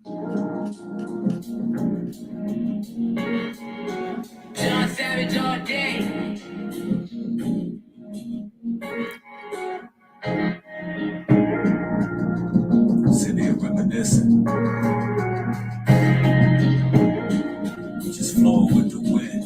John Savage all day. Sitting here reminiscing, just flowing with the wind.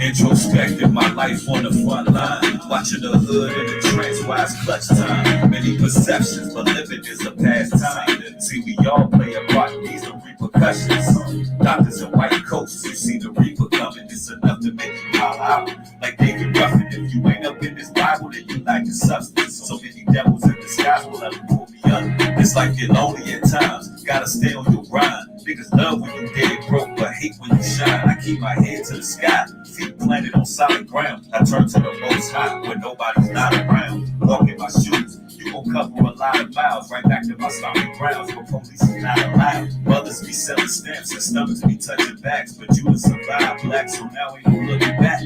Introspecting my life on the front line, watching the hood in the trance while it's clutch time. Many perceptions, but living is a pastime. See, we all play a part in these repercussions. Doctors in white coats, you see the reaper coming. It's enough to make you holler out like David Ruffin. If you ain't up in this Bible, then you lack the substance. So many devils in disguise will ever pull me under. It's like you're lonely at times, gotta stay on your grind. Niggas love when you dead broke, but hate when you shine. I keep my head to the sky, feet planted on solid ground. I turn to the most high when nobody's not around. Walk in my shoes, you gon' cover a lot of miles. Right back to my stomping grounds where police is not allowed. Mothers be selling stamps and stomachs be touching backs. But you done survived black, so now ain't no looking back.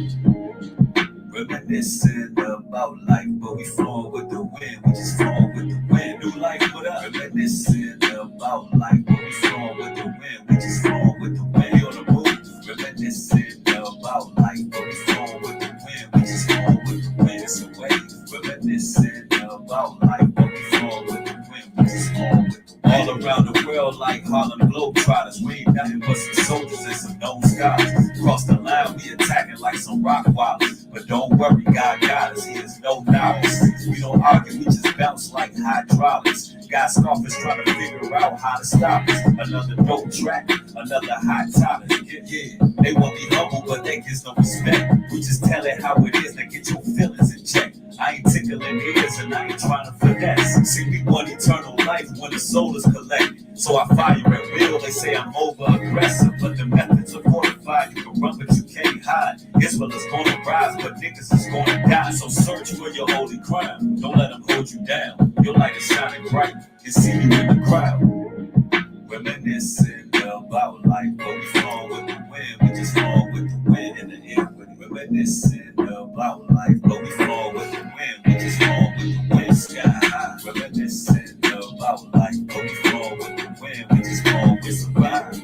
Reminiscing about life, but we flowing with the wind. We just flowing with the wind. New life, what up? Reminiscing about life, but we flowing with the wind. We just flowing with the wind. We on the move. Reminiscing about life, but we flowing with the wind. We just flowing with the wind. It's a wave. Reminiscing about life, but we flowing with the wind. We just flowing with the wind. All around the world like Harlem Globetrotters. We ain't nothing but some soldiers and some known scholars. Cross the line, we attacking like some rock wallers. But don't worry, God got us. He is no novice. We don't argue, we just bounce like hydraulics. Got scoffers trying to figure out how to stop us. Another dope track, another hot topic. Yeah, they won't be humble, but they get no respect. We just tell it how it is. Now get your feelings in check. I ain't tickling ears and I ain't trying to finesse. See, we want eternal life when the soul is collected. So I fire at will. They say I'm over aggressive, but the methods are fortified. You can run, but you can't hide. Israel is gonna rise, but niggas is gonna die. So search for your holy crime. Don't let them hold you down. Your light is shining bright. Can see you in the crowd. Reminiscing about life, but we flowing with the wind. We just flowing with the wind in the air. Reminiscing about life, but we flowing with the wind. We just flowing with the wind, sky high. Reminiscing about life, but we flowing with the wind. We just flowing with survive.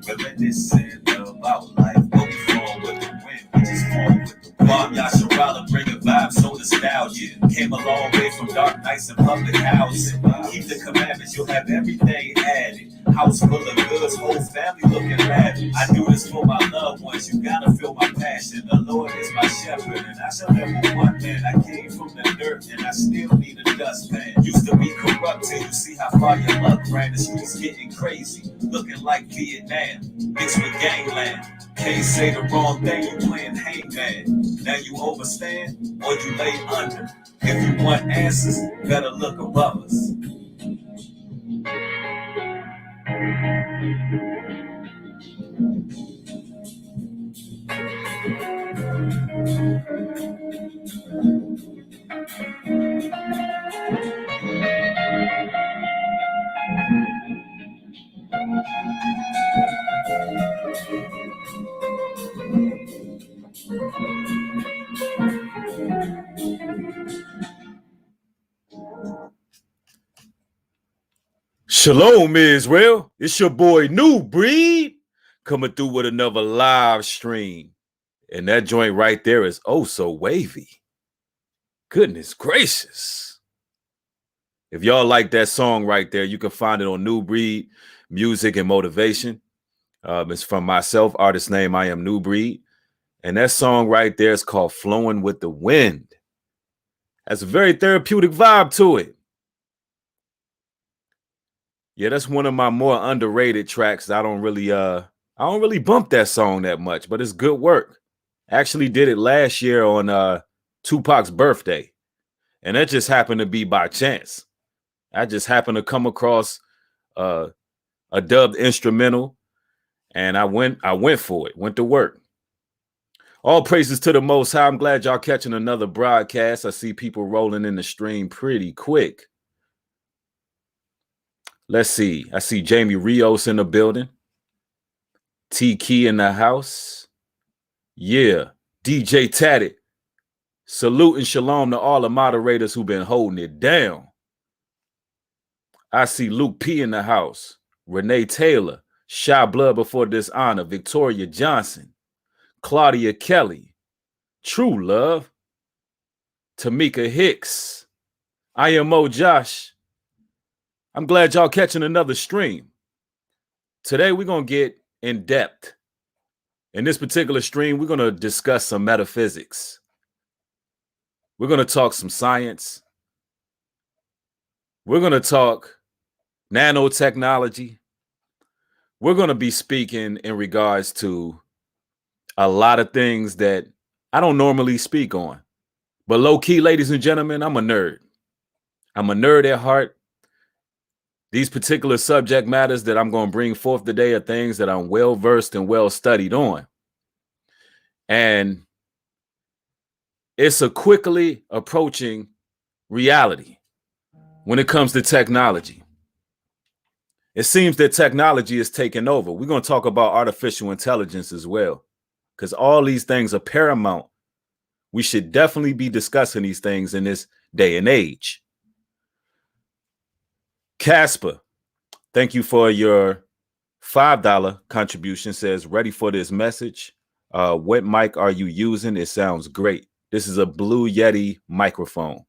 Reminiscing about life, but we flowing with the wind. We just flowing with the wind. Bomb Yasharala, bring a vibe, so nostalgia. Came a long way from dark nights and public housing. Keep the commandments, you'll have everything added. House full of goods, whole family looking lavish. I do this for my loved ones, you gotta feel my passion. The Lord is my shepherd, and I shall never want, man. I came from the dirt, and I still need a dustpan. Used to be corrupt till you see how far your luck ran. The streets getting crazy, looking like Vietnam, mixed with gangland. Can't say the wrong thing, you playing hangman. Now you overstand, or you lay under. If you want answers, better look above us. Shalom, Israel. It's your boy New Breed coming through with another live stream. And that joint right there is oh so wavy. Goodness gracious. If y'all like that song right there, you can find it on New Breed Music and Motivation. It's from myself, artist name I Am New Breed. And that song right there is called Flowing with the Wind. Has a very therapeutic vibe to it. Yeah, that's one of my more underrated tracks. I don't really bump that song that much, but it's good work. Actually did it last year on Tupac's birthday. And that just happened to be by chance. I just happened to come across a dubbed instrumental, and I went for it, went to work. All praises to the Most High. I'm glad y'all catching another broadcast. I see people rolling in the stream pretty quick. Let's see. I see Jamie Rios in the building. T Key in the house. Yeah. DJ Tatted. Salute and shalom to all the moderators who've been holding it down. I see Luke P in the house. Renee Taylor. Shy Blood Before Dishonor. Victoria Johnson. Claudia Kelly. True Love. Tamika Hicks. IMO Josh. I'm glad y'all catching another stream. Today we're going to get in depth. In this particular stream, we're going to discuss some metaphysics. We're going to talk some science. We're going to talk nanotechnology. We're going to be speaking in regards to a lot of things that I don't normally speak on. But low key, ladies and gentlemen, I'm a nerd. I'm a nerd at heart. These particular subject matters that I'm going to bring forth today are things that I'm well versed and well studied on. And it's a quickly approaching reality when it comes to technology. It seems that technology is taking over. We're going to talk about artificial intelligence as well, because all these things are paramount. We should definitely be discussing these things in this day and age. Casper, thank you for your $5 contribution. Says, ready for this message. What mic are you using? It sounds great. This is a Blue Yeti microphone.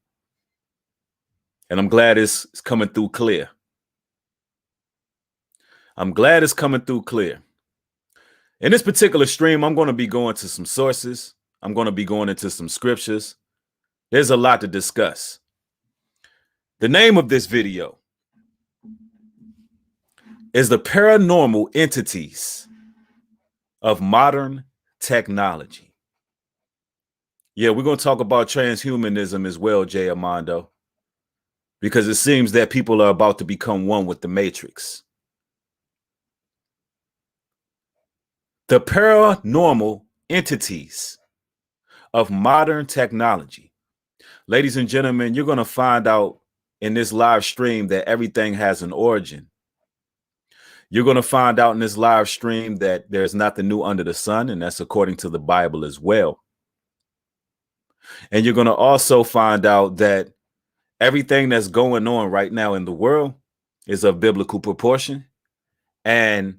And I'm glad it's coming through clear. I'm glad it's coming through clear. In this particular stream, I'm going to be going to some sources. I'm going to be going into some scriptures. There's a lot to discuss. The name of this video is the paranormal entities of modern technology. Yeah, we're going to talk about transhumanism as well, Jay Armando, because it seems that people are about to become one with the Matrix. The paranormal entities of modern technology. Ladies and gentlemen, you're going to find out in this live stream that everything has an origin. You're going to find out in this live stream that there's nothing new under the sun, and that's according to the Bible as well. And you're going to also find out that everything that's going on right now in the world is of biblical proportion. And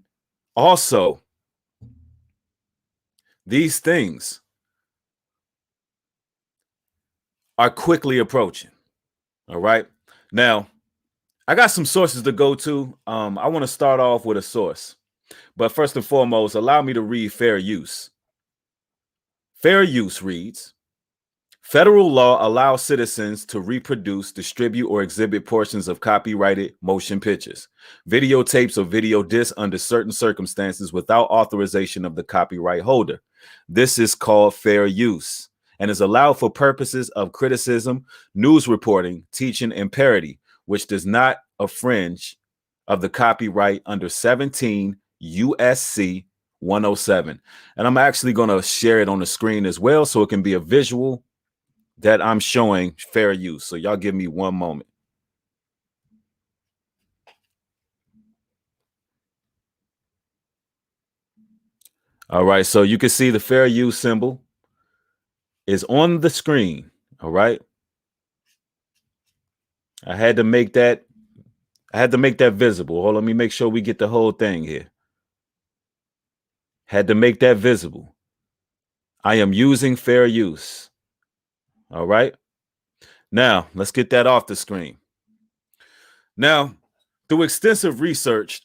also, these things are quickly approaching. All right. Now, I got some sources to go to. I want to start off with a source. But first and foremost, allow me to read fair use. Fair use reads, federal law allows citizens to reproduce, distribute, or exhibit portions of copyrighted motion pictures, videotapes, or video discs under certain circumstances without authorization of the copyright holder. This is called fair use and is allowed for purposes of criticism, news reporting, teaching, and parody, which does not infringe of the copyright under 17 USC 107. And I'm actually going to share it on the screen as well so it can be a visual that I'm showing fair use. So y'all give me one moment. All right, so you can see the fair use symbol is on the screen. All right. I had to make that visible. Hold on, let me make sure we get the whole thing here. Had to make that visible. I am using fair use. All right. Now, let's get that off the screen. Now, through extensive research,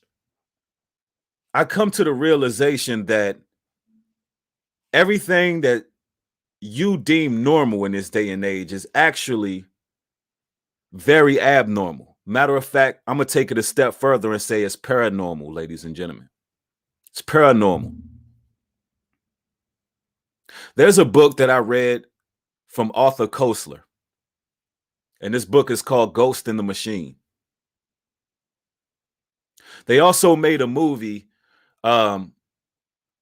I come to the realization that everything that you deem normal in this day and age is actually very abnormal. Matter of fact, I'm going to take it a step further and say it's paranormal, ladies and gentlemen. It's paranormal. There's a book that I read from Arthur Koestler, and this book is called Ghost in the Machine. They also made a movie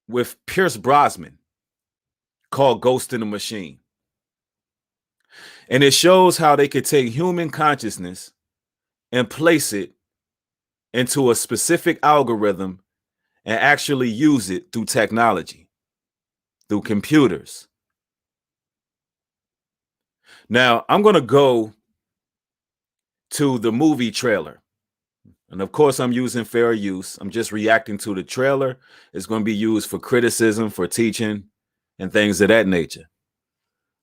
with Pierce Brosnan called Ghost in the Machine. And it shows how they could take human consciousness and place it into a specific algorithm and actually use it through technology, through computers. Now, I'm going to go to the movie trailer And of course, I'm using fair use. I'm just reacting to the trailer. It's going to be used for criticism, for teaching, and things of that nature.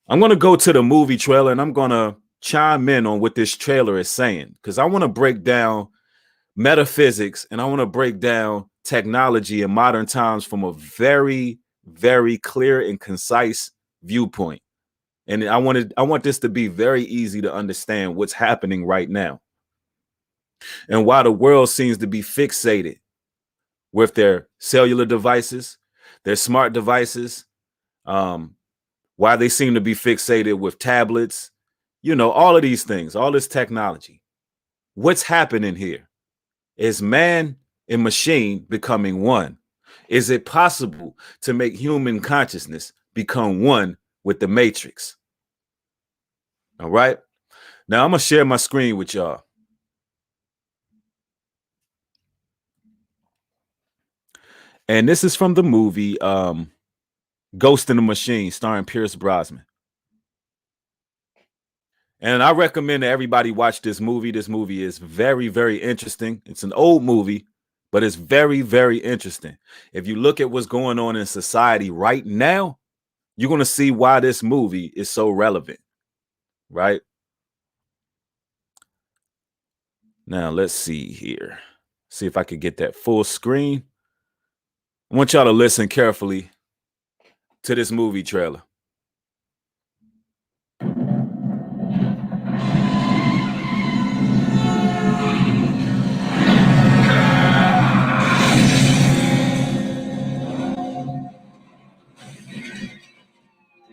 I'm going to go to the movie trailer and I'm going to chime in on what this trailer is saying, because I want to break down metaphysics and I want to break down technology in modern times from a very, very clear and concise viewpoint. And I want this to be very easy to understand what's happening right now and why the world seems to be fixated with their cellular devices, their smart devices, why they seem to be fixated with tablets, all of these things, all this technology. What's happening here? Is man and machine becoming one? Is it possible to make human consciousness become one with the matrix? All right. Now I'm going to share my screen with y'all. And this is from the movie Ghost in the Machine, starring Pierce Brosnan. And I recommend that everybody watch this movie. This movie is very, very interesting. It's an old movie, but it's very, very interesting. If you look at what's going on in society right now, you're going to see why this movie is so relevant, right? Now, let's see here. See if I could get that full screen. I want y'all to listen carefully to this movie trailer.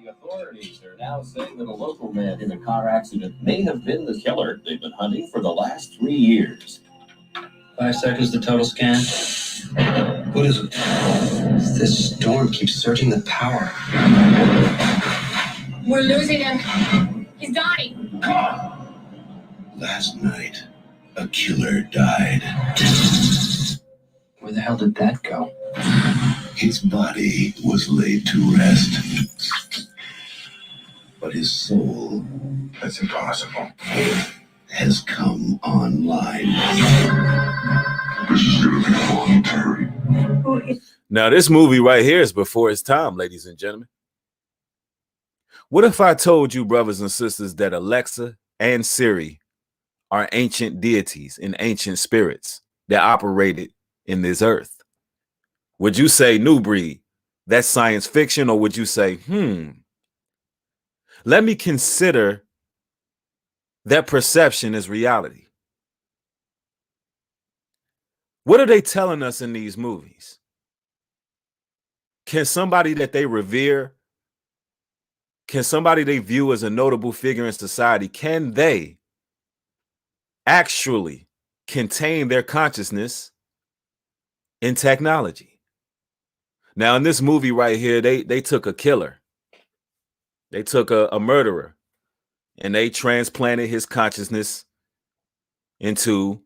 Authorities are now saying that a local man in a car accident may have been the killer they've been hunting for the last 3 years. 5 seconds to total scan. What is it? This storm keeps surging the power. We're losing him. He's dying. Last night, a killer died. Where the hell did that go? His body was laid to rest. But his soul, That's impossible. has come online. This is gonna be voluntary. Now, this movie right here is before its time, ladies and gentlemen. What if I told you, brothers and sisters, that Alexa and Siri are ancient deities and ancient spirits that operated in this earth? Would you say, new breed, that's science fiction? Or would you say, let me consider that perception as reality? What are they telling us in these movies? Can somebody that they revere, can somebody they view as a notable figure in society, can they actually contain their consciousness in technology? Now, in this movie right here, they took a killer. They took a murderer and they transplanted his consciousness into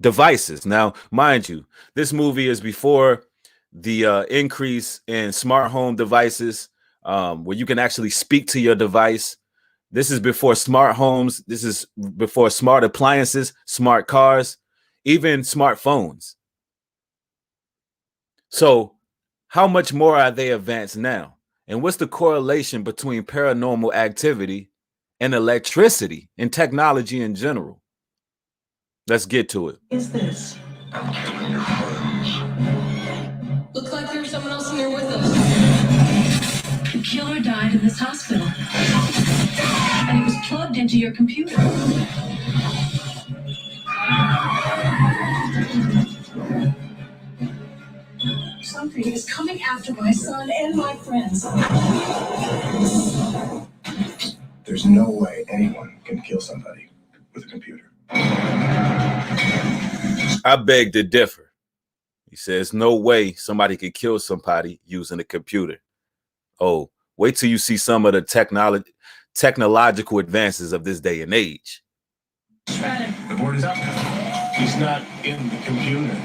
devices. Now, mind you, this movie is before the increase in smart home devices, where you can actually speak to your device. This is before smart homes. This is before smart appliances, smart cars, even smartphones. So how much more are they advanced now? And what's the correlation between paranormal activity and electricity and technology in general? Let's get to it. Is this? I'm killing your friends. Looks like there's someone else here with us. The killer died in this hospital. And he was plugged into your computer. Something is coming after my son and my friends. There's no way anyone can kill somebody with a computer. I beg to differ. He says, no way somebody could kill somebody using a computer. Oh, wait till you see some of the technological advances of this day and age. The board is up. He's not in the computer.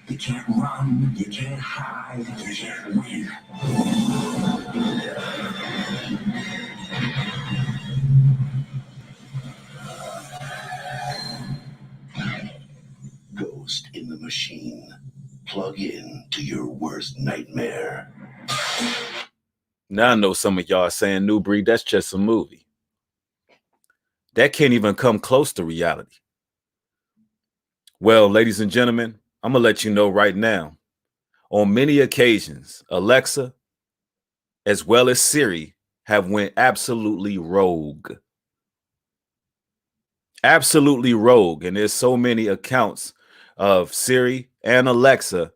You can't run, you can't hide, you can't win. machine. Plug in to your worst nightmare. Now I know some of y'all are saying, New Breed, that's just a movie. That can't even come close to reality. Well, ladies and gentlemen, I'm going to let you know right now. On many occasions, Alexa, as well as Siri, have went absolutely rogue. Absolutely rogue. And there's so many accounts of Siri and Alexa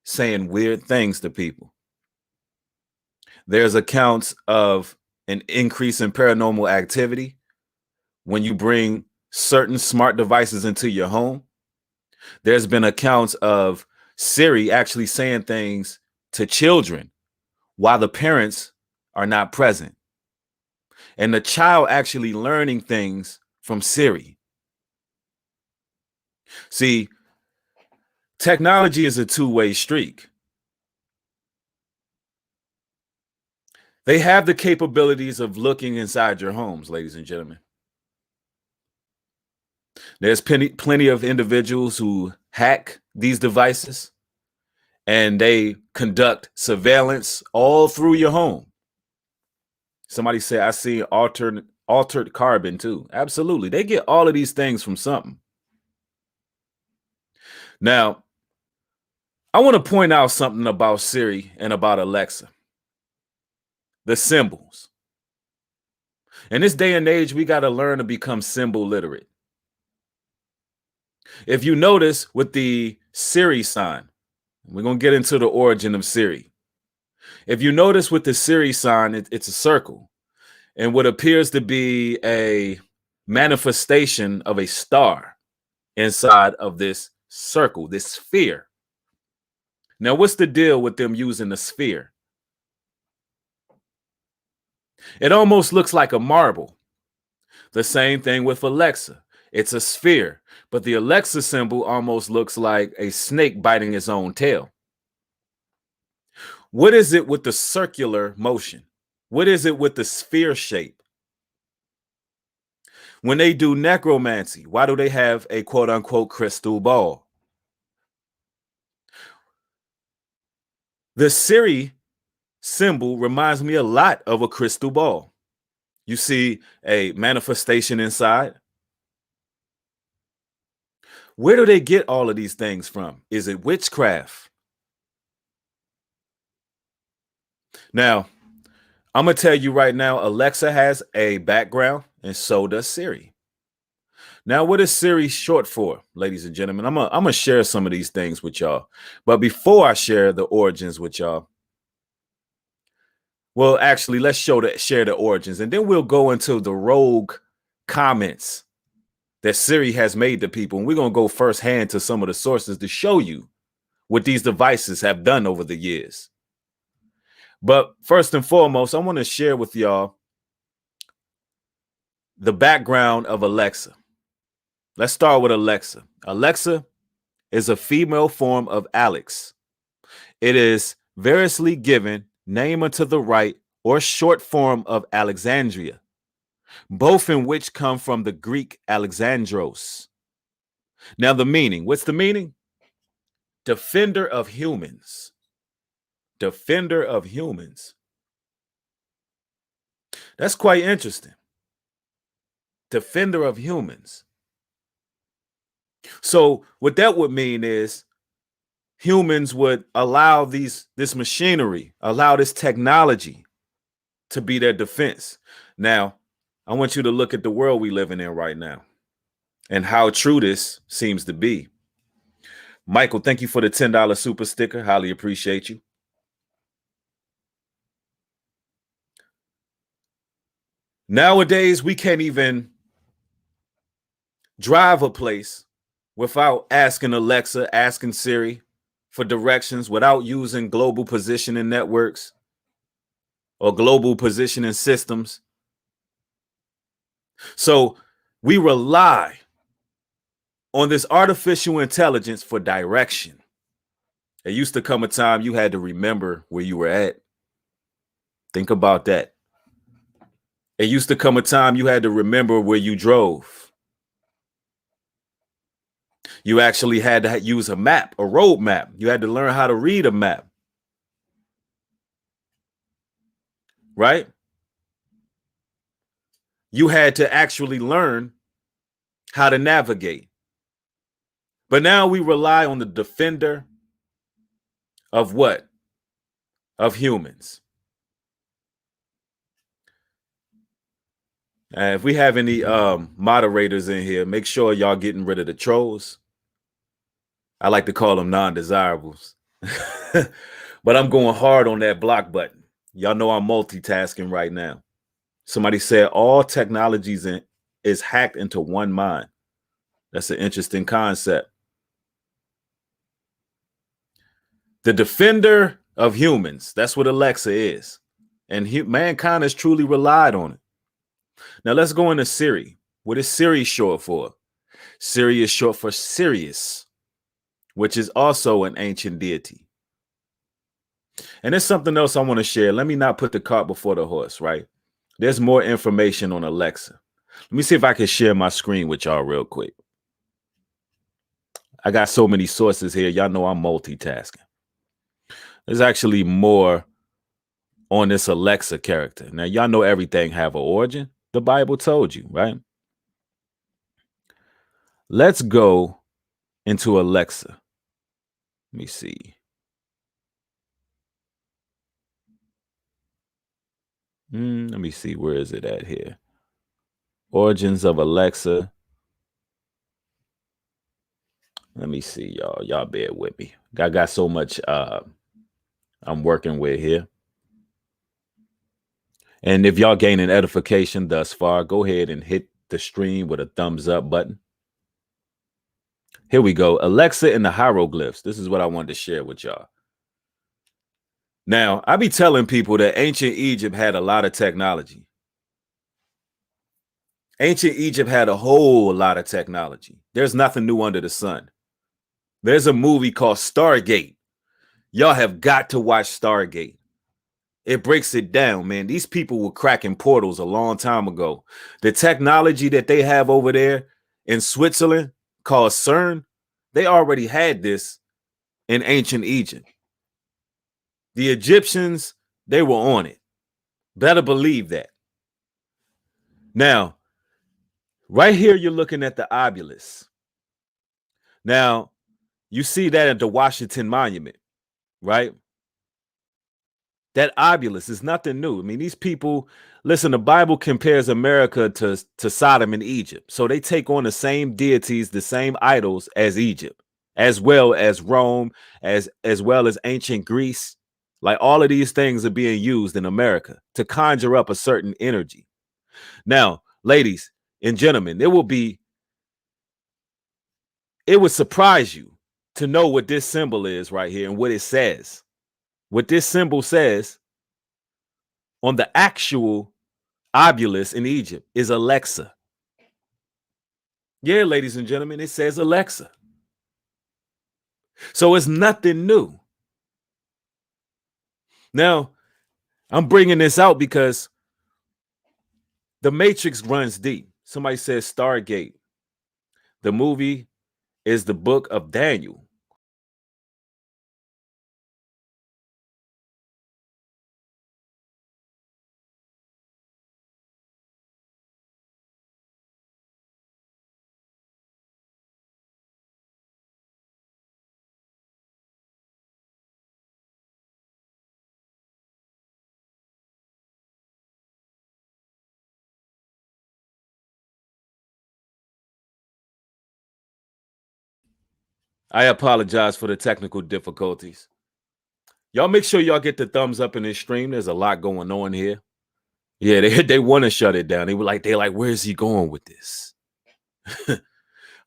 saying weird things to people. There's accounts of an increase in paranormal activity when you bring certain smart devices into your home. There's been accounts of Siri actually saying things to children while the parents are not present. And the child actually learning things from Siri. See, technology is a two-way streak. They have the capabilities of looking inside your homes, ladies and gentlemen. There's plenty of individuals who hack these devices and they conduct surveillance all through your home. Somebody said, I see altered carbon too. Absolutely. They get all of these things from something. Now, I want to point out something about Siri and about Alexa. The symbols. In this day and age, we got to learn to become symbol literate. If you notice with the Siri sign, we're going to get into the origin of Siri. If you notice with the Siri sign, it's a circle. And what appears to be a manifestation of a star inside of this circle, this sphere. Now, what's the deal with them using the sphere? It almost looks like a marble. The same thing with Alexa. It's a sphere, but the Alexa symbol almost looks like a snake biting its own tail. What is it with the circular motion? What is it with the sphere shape? When they do necromancy, why do they have a quote unquote crystal ball? The Siri symbol reminds me a lot of a crystal ball. You see a manifestation inside. Where do they get all of these things from? Is it witchcraft? Now, I'm going to tell you right now, Alexa has a background and so does Siri. Now, what is Siri short for, ladies and gentlemen? I'm gonna share some of these things with y'all. But before I share the origins with y'all, well, actually, let's share the origins, and then we'll go into the rogue comments that Siri has made to people. And we're going to go firsthand to some of the sources to show you what these devices have done over the years. But first and foremost, I want to share with y'all the background of Alexa. Let's start with Alexa. Alexa is a female form of Alex. It is variously given name unto the right or short form of Alexandria, both in which come from the Greek Alexandros. Now the meaning, what's the meaning? Defender of humans. Defender of humans. That's quite interesting. Defender of humans. So what that would mean is humans would allow this machinery, allow this technology to be their defense. Now, I want you to look at the world we living in right now and how true this seems to be. Michael, thank you for the $10 super sticker. Highly appreciate you. Nowadays, we can't even drive a place without asking Alexa, asking Siri for directions, without using global positioning networks or global positioning systems. So we rely on this artificial intelligence for direction. It used to come a time you had to remember where you were at. Think about that. It used to come a time you had to remember where you drove. You actually had to use a map, a road map. You had to learn how to read a map. Right? You had to actually learn how to navigate. But now we rely on the defender of what? Of humans. And if we have any moderators in here, make sure y'all getting rid of the trolls. I like to call them non-desirables. But I'm going hard on that block button. Y'all know I'm multitasking right now. Somebody said all technologies is hacked into one mind. That's an interesting concept. The defender of humans. That's what Alexa is. And mankind has truly relied on it. Now let's go into Siri. What is Siri short for? Siri is short for Sirius, which is also an ancient deity. And there's something else I want to share. Let me not put the cart before the horse, right? There's more information on Alexa. Let me see if I can share my screen with y'all real quick. I got so many sources here. Y'all know I'm multitasking. There's actually more on this Alexa character. Now, y'all know everything have an origin. The Bible told you, right? Let's go into Alexa. Let me see. Let me see. Where is it at here? Origins of Alexa. Let me see, y'all. Y'all bear with me. I got so much I'm working with here. And if y'all gaining edification thus far, go ahead and hit the stream with a thumbs up button. Here we go. Alexa and the hieroglyphs. This is what I wanted to share with y'all. Now, I be telling people that ancient Egypt had a lot of technology. Ancient Egypt had a whole lot of technology. There's nothing new under the sun. There's a movie called Stargate. Y'all have got to watch Stargate. It breaks it down, man. These people were cracking portals a long time ago. The technology that they have over there in Switzerland called CERN, they already had this in ancient Egypt. The Egyptians, they were on it. Better believe that. Now, right here, you're looking at the obelisk. Now, you see that at the Washington Monument, right? That obelisk is nothing new. I mean, these people, listen, the Bible compares America to Sodom and Egypt. So they take on the same deities, the same idols as Egypt, as well as Rome, as well as ancient Greece. Like all of these things are being used in America to conjure up a certain energy. Now, ladies and gentlemen, it would surprise you to know what this symbol is right here and what it says. What this symbol says on the actual obelisk in Egypt is Alexa. Yeah, ladies and gentlemen, it says Alexa. So it's nothing new. Now, I'm bringing this out because the Matrix runs deep. Somebody says Stargate. The movie is the book of Daniel. I apologize for the technical difficulties. Y'all make sure y'all get the thumbs up in this stream. There's a lot going on here. Yeah, they want to shut it down. They're like, where's he going with this?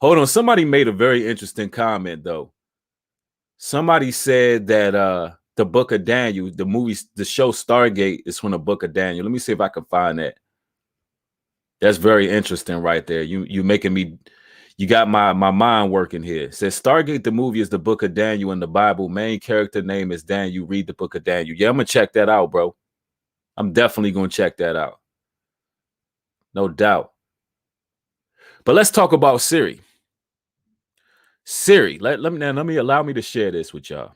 Hold on. Somebody made a very interesting comment, though. Somebody said that the book of Daniel, the show Stargate is from the book of Daniel. Let me see if I can find that. That's very interesting right there. You making me, you got my mind working here. It says Stargate, the movie, is the book of Daniel in the Bible. Main character name is Daniel. Read the book of Daniel. Yeah, I'm going to check that out, bro. I'm definitely going to check that out. No doubt. But let's talk about Siri. Siri, let me allow me to share this with y'all.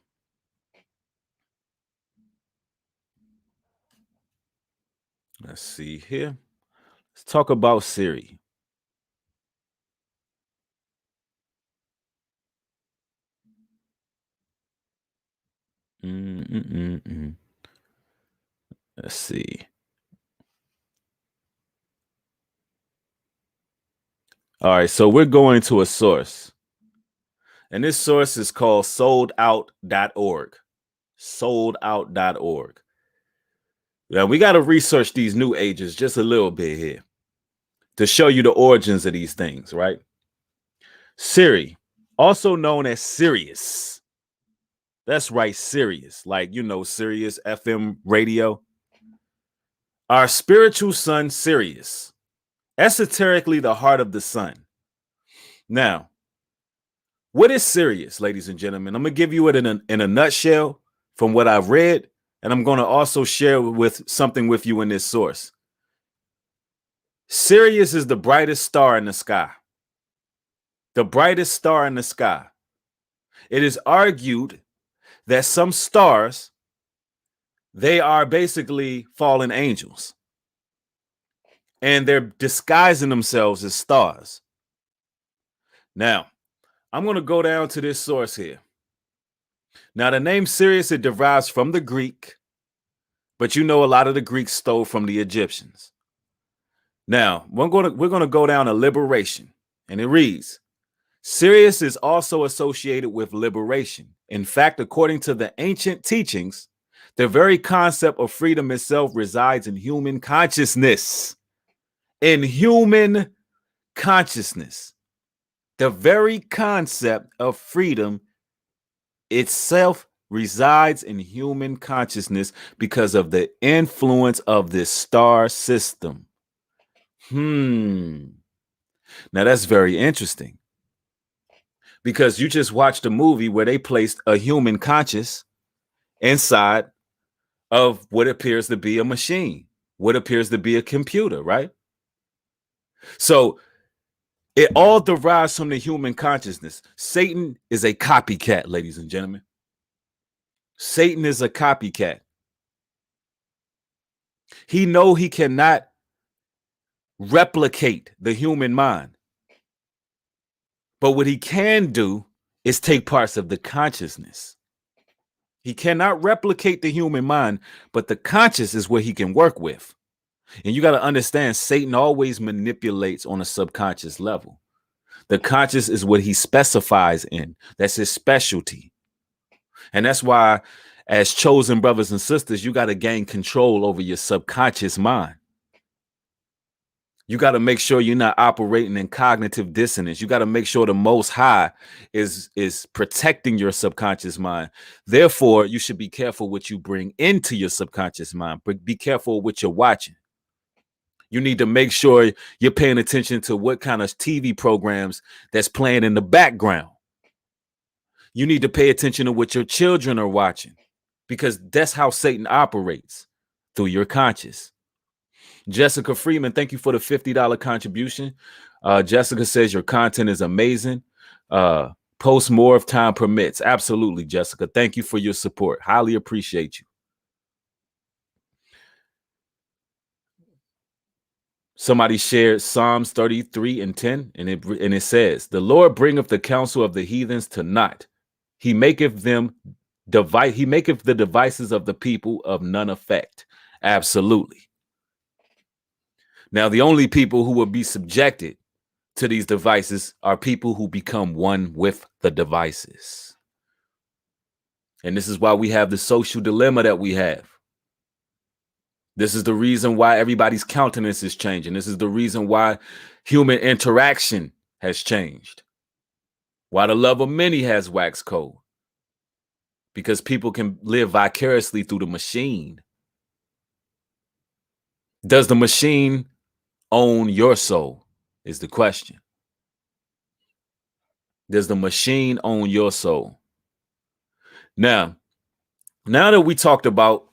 Let's see here. Let's talk about Siri. Let's see. All right, so we're going to a source. And this source is called soldout.org. Soldout.org. Now, we got to research these new ages just a little bit here to show you the origins of these things, right? Siri, also known as Sirius. That's right, Sirius. Like, you know, Sirius FM radio. Our spiritual son, Sirius. Esoterically, the heart of the sun. Now, what is Sirius, ladies and gentlemen? I'm going to give you it in a nutshell from what I've read, and I'm going to also share with something with you in this source. Sirius is the brightest star in the sky. The brightest star in the sky. It is argued that some stars, they are basically fallen angels, and they're disguising themselves as stars. Now, I'm going to go down to this source here. Now, the name Sirius, it derives from the Greek, but you know a lot of the Greeks stole from the Egyptians. Now, we're going to go down to liberation, and it reads, Sirius is also associated with liberation. In fact, according to the ancient teachings, the very concept of freedom itself resides in human consciousness. In human consciousness. The very concept of freedom itself resides in human consciousness because of the influence of this star system. Now, that's very interesting. Because you just watched a movie where they placed a human conscious inside of what appears to be a machine, what appears to be a computer, right? So it all derives from the human consciousness. Satan is a copycat, ladies and gentlemen. Satan is a copycat. He knows he cannot replicate the human mind. But what he can do is take parts of the consciousness. He cannot replicate the human mind, but the conscious is what he can work with. And you got to understand, Satan always manipulates on a subconscious level. The conscious is what he specifies in. That's his specialty. And that's why, as chosen brothers and sisters, you got to gain control over your subconscious mind. You got to make sure you're not operating in cognitive dissonance. You got to make sure the Most High is protecting your subconscious mind. Therefore, you should be careful what you bring into your subconscious mind. But be careful what you're watching. You need to make sure you're paying attention to what kind of TV programs that's playing in the background. You need to pay attention to what your children are watching, because that's how Satan operates, through your conscious. Jessica Freeman, thank you for the $50 contribution. Jessica says your content is amazing. Post more if time permits. Absolutely, Jessica. Thank you for your support. Highly appreciate you. Somebody shared Psalms 33:10, and it says, "The Lord bringeth the counsel of the heathens to naught. He maketh the devices of the people of none effect." Absolutely. Now, the only people who will be subjected to these devices are people who become one with the devices. And this is why we have the social dilemma that we have. This is the reason why everybody's countenance is changing. This is the reason why human interaction has changed. Why the love of many has waxed cold. Because people can live vicariously through the machine. Does the machine own your soul? Is the question. Does the machine own your soul? Now that we talked about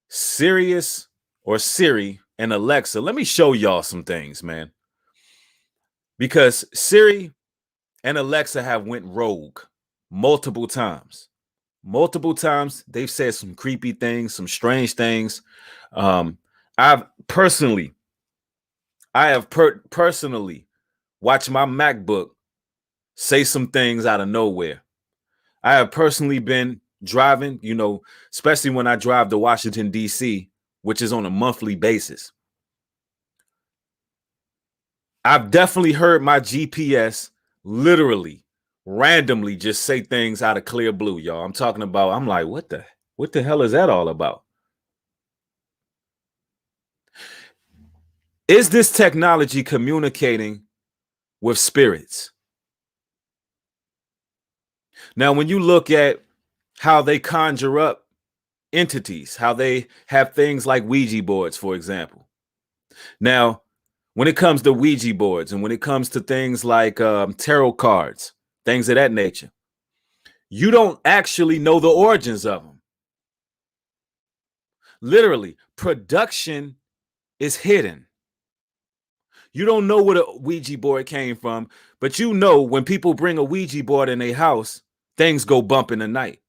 Sirius or Siri and Alexa, let me show y'all some things, man. Because Siri and Alexa have went rogue multiple times. Multiple times they've said some creepy things, some strange things. I have personally watched my MacBook say some things out of nowhere. I have personally been driving, especially when I drive to Washington, D.C., which is on a monthly basis. I've definitely heard my GPS literally randomly just say things out of clear blue, y'all. I'm like, what the hell is that all about? Is this technology communicating with spirits? Now, when you look at how they conjure up entities, how they have things like Ouija boards, for example. Now, when it comes to Ouija boards and when it comes to things like tarot cards, things of that nature, you don't actually know the origins of them. Literally, production is hidden. You don't know where the Ouija board came from, but you know when people bring a Ouija board in their house, things go bump in the night.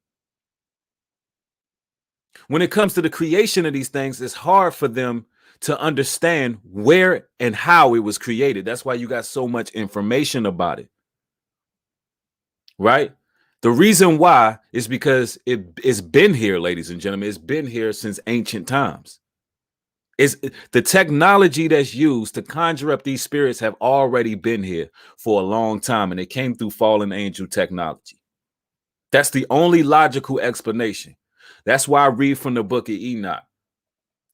When it comes to the creation of these things, it's hard for them to understand where and how it was created. That's why you got so much information about it, right? The reason why is because it's been here, ladies and gentlemen. It's been here since ancient times. It's the technology that's used to conjure up these spirits have already been here for a long time, and it came through fallen angel technology. That's the only logical explanation. That's why I read from the book of Enoch.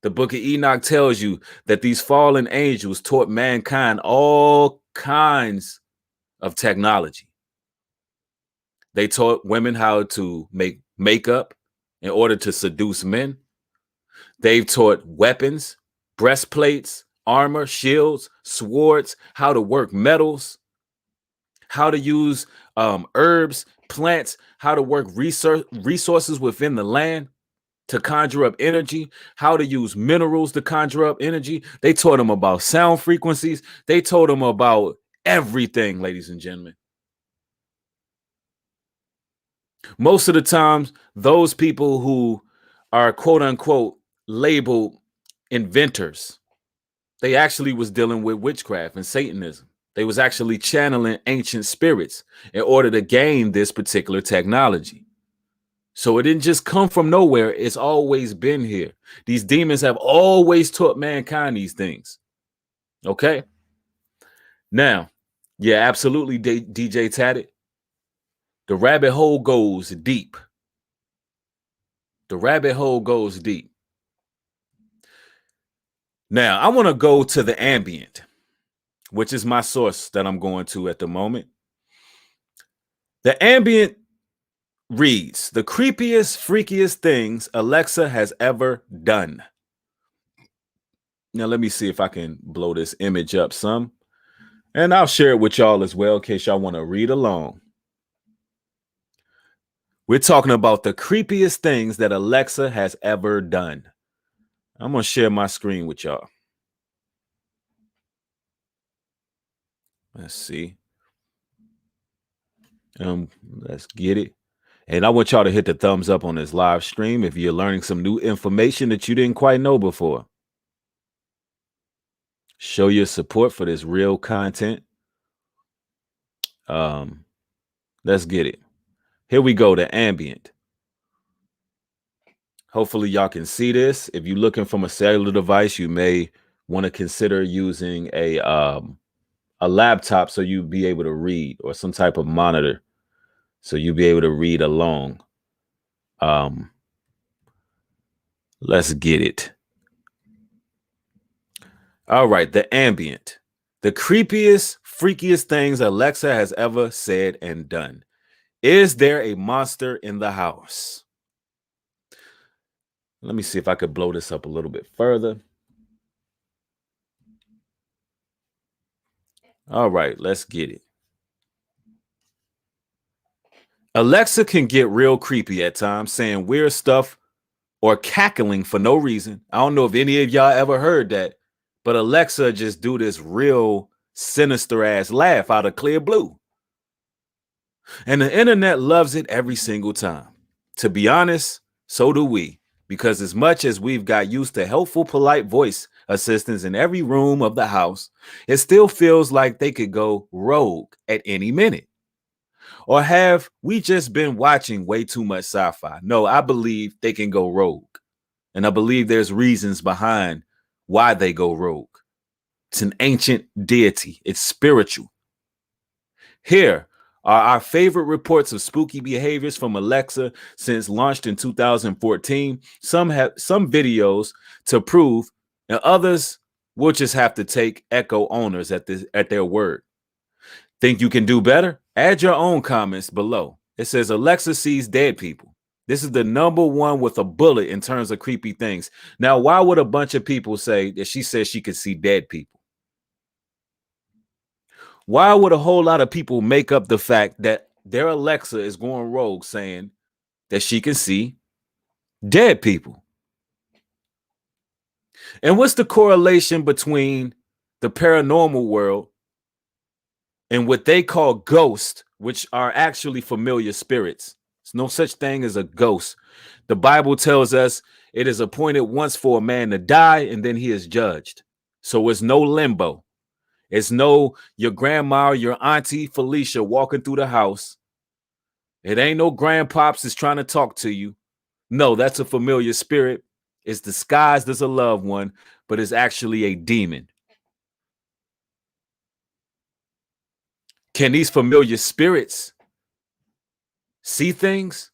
The book of Enoch tells you that these fallen angels taught mankind all kinds of technology. They taught women how to make makeup in order to seduce men. They've taught weapons, breastplates, armor, shields, swords, how to work metals, how to use herbs, plants, how to work resources within the land to conjure up energy, how to use minerals to conjure up energy. They taught them about sound frequencies. They told them about everything, ladies and gentlemen. Most of the times, those people who are quote unquote labeled inventors, they actually was dealing with witchcraft and Satanism. They was actually channeling ancient spirits in order to gain this particular technology. So it didn't just come from nowhere. It's always been here. These demons have always taught mankind these things. Okay. Now, yeah, absolutely, DJ Tatted. The rabbit hole goes deep. The rabbit hole goes deep. Now, I want to go to the ambient, which is my source that I'm going to at the moment. The ambient reads, the creepiest, freakiest things Alexa has ever done. Now, let me see if I can blow this image up some. And I'll share it with y'all as well in case y'all want to read along. We're talking about the creepiest things that Alexa has ever done. I'm going to share my screen with y'all. Let's see. Let's get it. And I want y'all to hit the thumbs up on this live stream if you're learning some new information that you didn't quite know before. Show your support for this real content. Let's get it. Here we go, the ambient. Hopefully y'all can see this. If you're looking from a cellular device, you may want to consider using a laptop so you'll be able to read, or some type of monitor so you'll be able to read along. Let's get it. All right, the ambient. The creepiest, freakiest things Alexa has ever said and done. Is there a monster in the house? Let me see if I could blow this up a little bit further. All right, let's get it. Alexa can get real creepy at times, saying weird stuff or cackling for no reason. I don't know if any of y'all ever heard that, but Alexa just do this real sinister ass laugh out of clear blue. And the internet loves it every single time. To be honest, so do we. Because as much as we've got used to helpful, polite voice assistants in every room of the house, it still feels like they could go rogue at any minute. Or have we just been watching way too much sci-fi? No, I believe they can go rogue. And I believe there's reasons behind why they go rogue. It's an ancient deity. It's spiritual. Here are our favorite reports of spooky behaviors from Alexa since launched in 2014. Some have some videos to prove, and others will just have to take Echo owners at their word. Think you can do better? Add your own comments below. It says Alexa sees dead people. This is the number one with a bullet in terms of creepy things. Now, why would a bunch of people say that she says she could see dead people? Why would a whole lot of people make up the fact that their Alexa is going rogue saying that she can see dead people? And what's the correlation between the paranormal world and what they call ghosts, which are actually familiar spirits? There's no such thing as a ghost. The Bible tells us it is appointed once for a man to die and then he is judged. So it's no limbo. It's no your grandma or your auntie Felicia walking through the house. It ain't no grandpops that's trying to talk to you. No, that's a familiar spirit. It's disguised as a loved one, but it's actually a demon. Can these familiar spirits see things?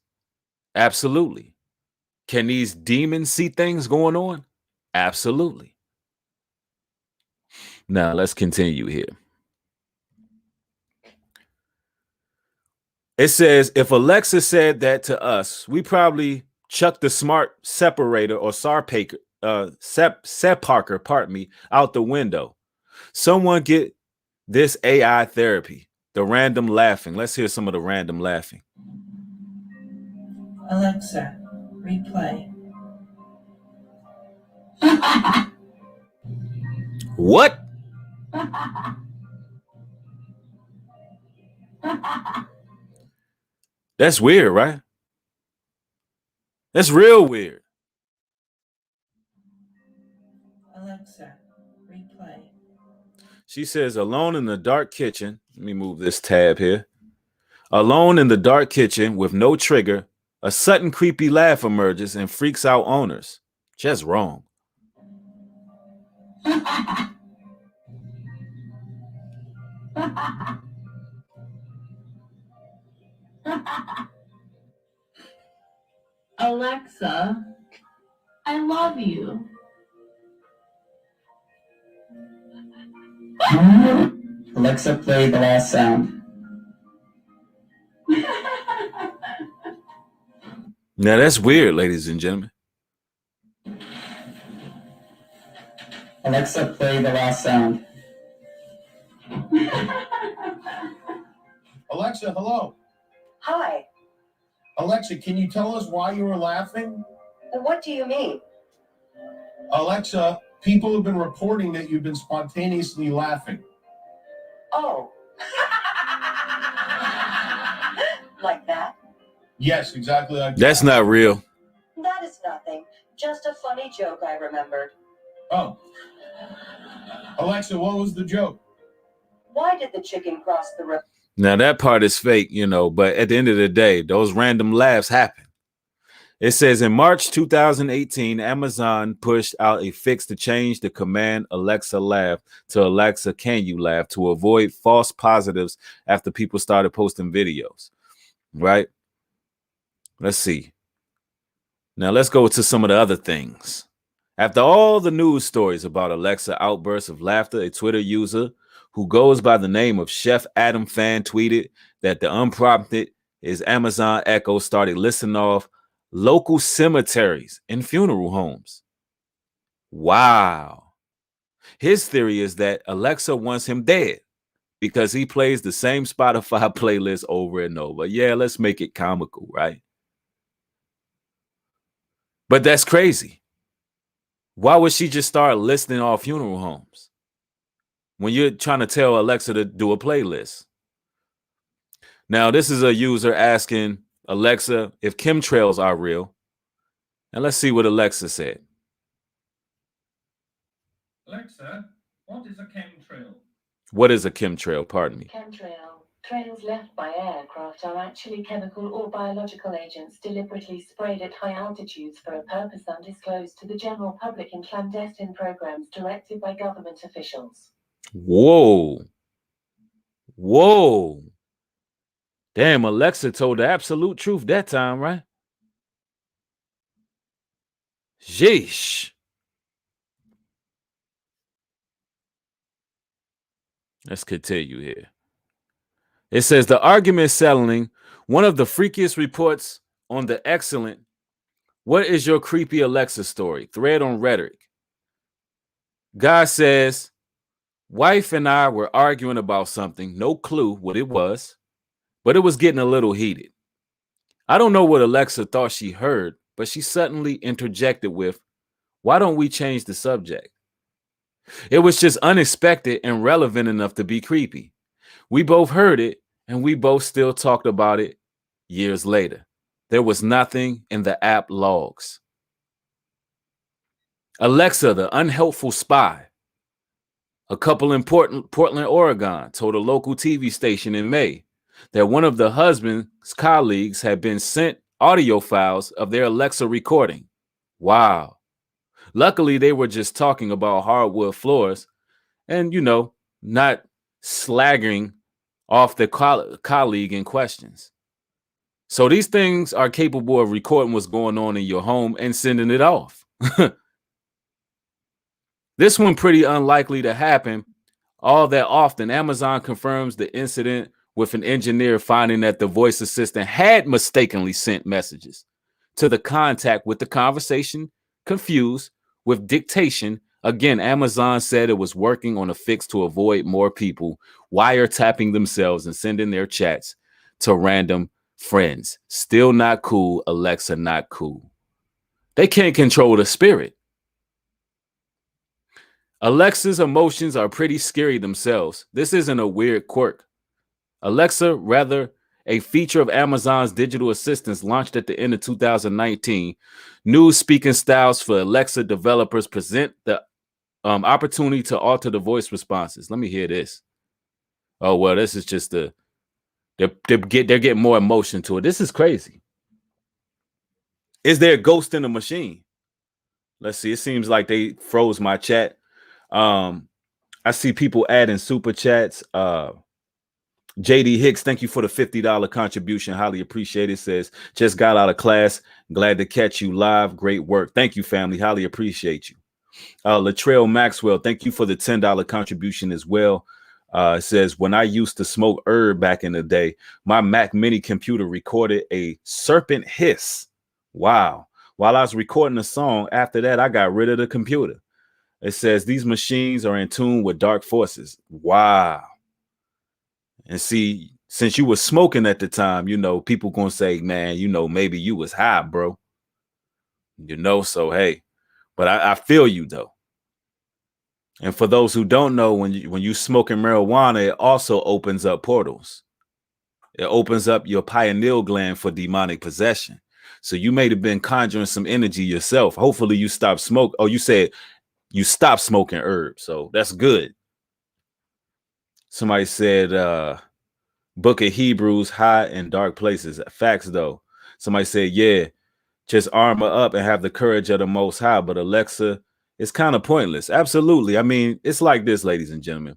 Absolutely. Can these demons see things going on? Absolutely. Now, let's continue here. It says, if Alexa said that to us, we probably chuck the smart separator or separator, pardon me, out the window. Someone get this AI therapy. The random laughing. Let's hear some of the random laughing. Alexa, replay. What? That's weird, right? That's real weird. Alexa, replay. She says, alone in the dark kitchen. Let me move this tab here. Alone in the dark kitchen with no trigger, a sudden creepy laugh emerges and freaks out owners. Just wrong. Alexa, I love you. Alexa, play the last sound. Now that's weird, ladies and gentlemen. Alexa, play the last sound. Alexa, hello. Hi. Alexa, can you tell us why you were laughing? What do you mean? Alexa, people have been reporting that you've been spontaneously laughing. Oh. Like that? Yes, exactly like that. That's not real. That is nothing. Just a funny joke I remembered. Oh. Alexa, what was the joke? Why did the chicken cross the road? Now that part is fake, but at the end of the day, those random laughs happen. It says in March 2018, Amazon pushed out a fix to change the command Alexa laugh to Alexa, can you laugh, to avoid false positives after people started posting videos, right? Let's see. Now let's go to some of the other things. After all the news stories about Alexa outbursts of laughter, a Twitter user who goes by the name of Chef Adam Fan tweeted that the unprompted is Amazon Echo started listing off local cemeteries and funeral homes. Wow. His theory is that Alexa wants him dead because he plays the same Spotify playlist over and over. Yeah, let's make it comical, right? But that's crazy. Why would she just start listing off funeral homes when you're trying to tell Alexa to do a playlist? Now, this is a user asking Alexa if chemtrails are real. And let's see what Alexa said. Alexa, what is a chemtrail? What is a chemtrail? Pardon me. Chemtrail. Trails left by aircraft are actually chemical or biological agents deliberately sprayed at high altitudes for a purpose undisclosed to the general public in clandestine programs directed by government officials. Whoa. Whoa. Damn, Alexa told the absolute truth that time, right? Sheesh. Let's continue here. It says the argument settling one of the freakiest reports on the excellent "What is your creepy Alexa story?" thread on Rhetoric. Guy says, wife and I were arguing about something, no clue what it was, but it was getting a little heated. I don't know what Alexa thought she heard, but she suddenly interjected with, "Why don't we change the subject?" It was just unexpected and relevant enough to be creepy. We both heard it, and we both still talked about it years later. There was nothing in the app logs. Alexa, the unhelpful spy. A couple in Portland, Oregon, told a local TV station in May that one of the husband's colleagues had been sent audio files of their Alexa recording. Wow. Luckily, they were just talking about hardwood floors and, not slaggering off the colleague in questions. So these things are capable of recording what's going on in your home and sending it off. This one pretty unlikely to happen all that often. Amazon confirms the incident with an engineer finding that the voice assistant had mistakenly sent messages to the contact with the conversation confused with dictation. Again, Amazon said it was working on a fix to avoid more people wiretapping themselves and sending their chats to random friends. Still not cool, Alexa, not cool. They can't control the spirit. Alexa's emotions are pretty scary themselves. This isn't a weird quirk. Alexa, rather a feature of Amazon's digital assistants launched at the end of 2019. New speaking styles for Alexa developers present the opportunity to alter the voice responses. Let me hear this. Oh, well, this is just they're getting more emotion to it. This is crazy. Is there a ghost in the machine? Let's see. It seems like they froze my chat. I see people adding super chats. JD Hicks, thank you for the $50 contribution. Highly appreciate it. Says, just got out of class. Glad to catch you live. Great work. Thank you, family. Highly appreciate you. Latrell Maxwell, thank you for the $10 contribution as well. It says, when I used to smoke herb back in the day, my Mac Mini computer recorded a serpent hiss. Wow. While I was recording the song, after that, I got rid of the computer. It says these machines are in tune with dark forces. Wow. And see, since you were smoking at the time, people gonna say, man, maybe you was high, bro. So hey, but I feel you though. And for those who don't know, when you smoking marijuana, it also opens up portals. It opens up your pineal gland for demonic possession. So you may have been conjuring some energy yourself. Hopefully you stopped smoke. Oh, you said you stopped smoking herbs. So that's good. Somebody said Book of Hebrews, high and dark places. Facts though. Somebody said, yeah, just armor up and have the courage of the Most High. But Alexa, it's kind of pointless. Absolutely. I mean, it's like this, ladies and gentlemen.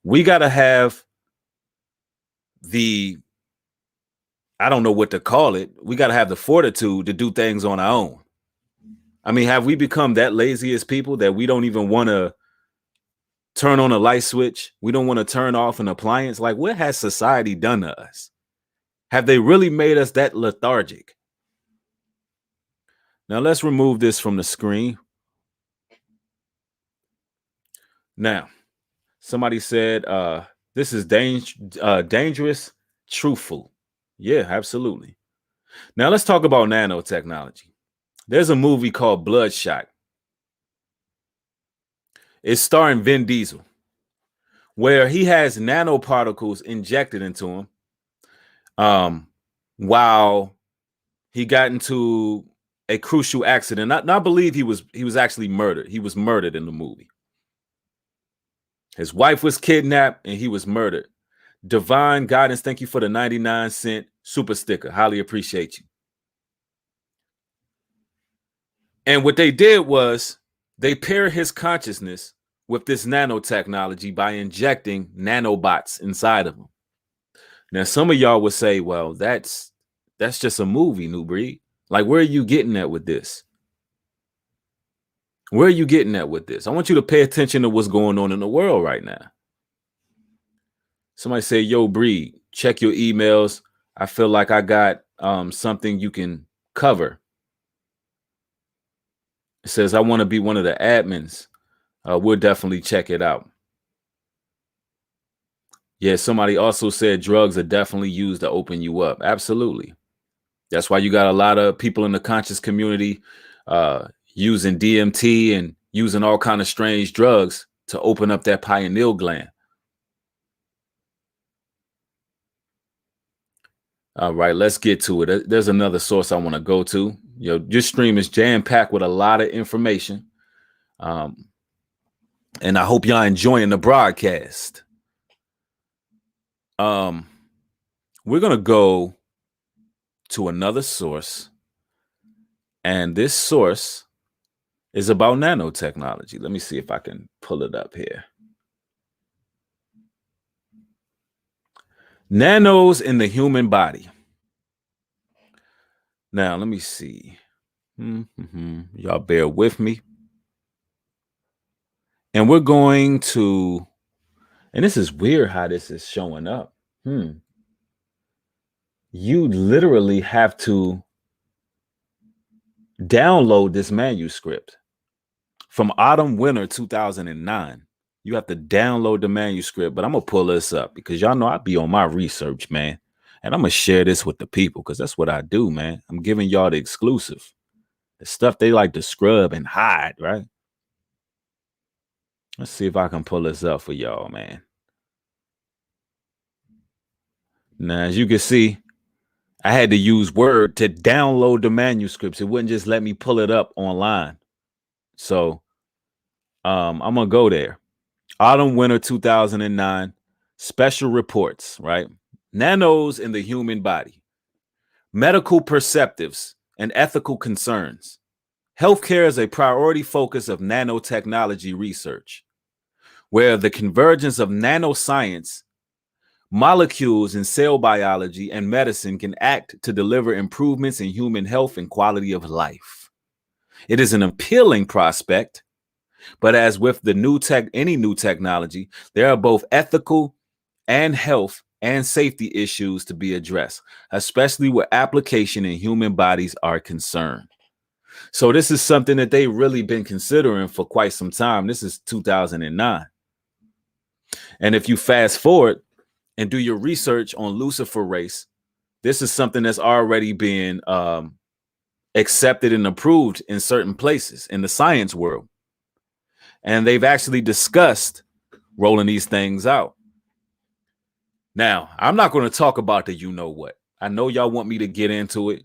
We got to have I don't know what to call it. We got to have the fortitude to do things on our own. I mean, have we become that lazy as people that we don't even want to turn on a light switch? We don't want to turn off an appliance? Like, what has society done to us? Have they really made us that lethargic? Now, let's remove this from the screen. Now, somebody said, this is dangerous, truthful. Yeah, absolutely. Now, let's talk about nanotechnology. There's a movie called Bloodshot. It's starring Vin Diesel, where he has nanoparticles injected into him. while he got into a crucial accident. I believe he was actually murdered. He was murdered in the movie. His wife was kidnapped and he was murdered. Divine Guidance, thank you for the 99-cent super sticker. Highly appreciate you. And what they did was they paired his consciousness with this nanotechnology by injecting nanobots inside of him. Now, some of y'all would say, well, that's just a movie, New Breed. Like, where are you getting at with this? Where are you getting at with this? I want you to pay attention to what's going on in the world right now. Somebody say, yo, Breed, check your emails. I feel like I got something you can cover. It says, I want to be one of the admins. We'll definitely check it out. Yeah, somebody also said drugs are definitely used to open you up. Absolutely. That's why you got a lot of people in the conscious community using DMT and using all kind of strange drugs to open up that pineal gland. All right, let's get to it. There's another source I want to go to. Your stream is jam-packed with a lot of information. And I hope y'all enjoying the broadcast. We're going to go to another source. And this source is about nanotechnology. Let me see if I can pull it up here. Nanos in the human body. Now, let me see. Y'all bear with me. And we're going to, and this is weird how this is showing up. You literally have to download this manuscript from autumn winter 2009. You have to download the manuscript, but I'm going to pull this up because y'all know I be on my research, man. And I'm going to share this with the people because that's what I do, man. I'm giving y'all the exclusive. The stuff they like to scrub and hide, right? Let's see if I can pull this up for y'all, man. Now, as you can see, I had to use Word to download the manuscripts. It wouldn't just let me pull it up online. So I'm going to go there. Autumn, winter 2009, special reports, right? Nanos in the human body, medical perceptives and ethical concerns. Healthcare is a priority focus of nanotechnology research, where the convergence of nanoscience, molecules in cell biology and medicine can act to deliver improvements in human health and quality of life. It is an appealing prospect. But as with any new technology, there are both ethical and health and safety issues to be addressed, especially where application in human bodies are concerned. So this is something that they've really been considering for quite some time. This is 2009. And if you fast forward and do your research on Lucifer race, this is something that's already been accepted and approved in certain places in the science world. And they've actually discussed rolling these things out. Now, I'm not going to talk about the you know what. I know y'all want me to get into it,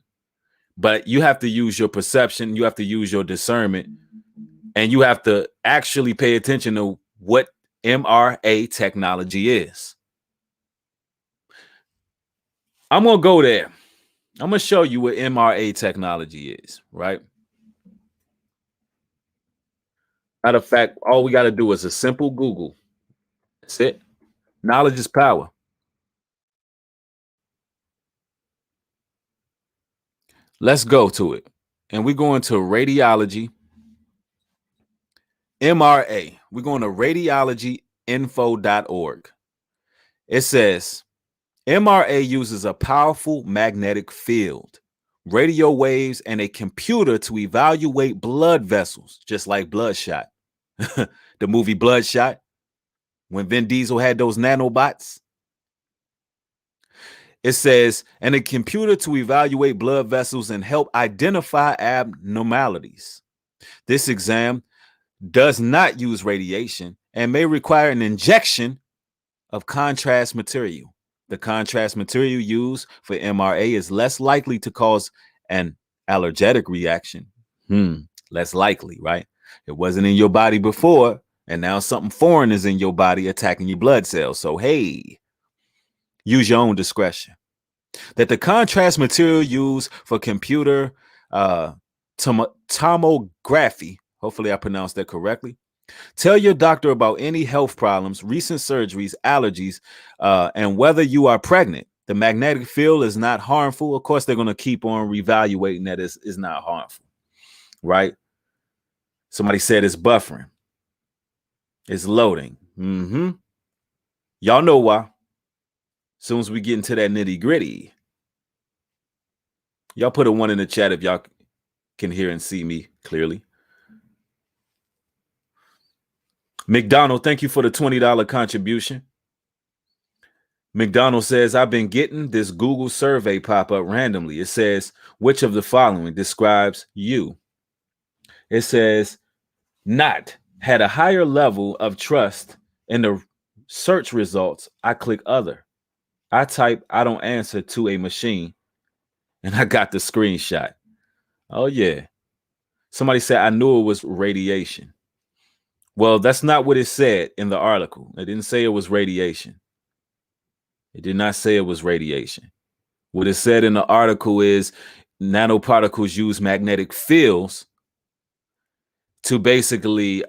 but you have to use your perception. You have to use your discernment, and you have to actually pay attention to what MRA technology is. I'm going to go there. I'm going to show you what MRA technology is, right? Matter of fact, all we got to do is a simple Google. That's it. Knowledge is power. Let's go to it. And we're going to radiology. MRA. We're going to radiologyinfo.org. It says MRA uses a powerful magnetic field, radio waves, and a computer to evaluate blood vessels, just like Bloodshot. The movie Bloodshot, when Vin Diesel had those nanobots. It says, and a computer to evaluate blood vessels and help identify abnormalities. This exam does not use radiation and may require an injection of contrast material. The contrast material used for MRA is less likely to cause an allergic reaction. Less likely, right? It wasn't in your body before, and now something foreign is in your body attacking your blood cells. So, hey, use your own discretion. That the contrast material used for computer tomography, hopefully I pronounced that correctly. Tell your doctor about any health problems, recent surgeries, allergies, and whether you are pregnant. The magnetic field is not harmful. Of course, they're going to keep on reevaluating that it's not harmful, right? Somebody said it's buffering. It's loading. Y'all know why. As soon as we get into that nitty gritty, y'all put a 1 in the chat if y'all can hear and see me clearly. McDonald, thank you for the $20 contribution. McDonald says, I've been getting this Google survey pop up randomly. It says, which of the following describes you? It says, not had a higher level of trust in the search results. I click other. I type, I don't answer to a machine. And I got the screenshot. Oh, yeah. Somebody said, I knew it was radiation. Well, that's not what it said in the article. It didn't say it was radiation. It did not say it was radiation. What it said in the article is nanoparticles use magnetic fields to basically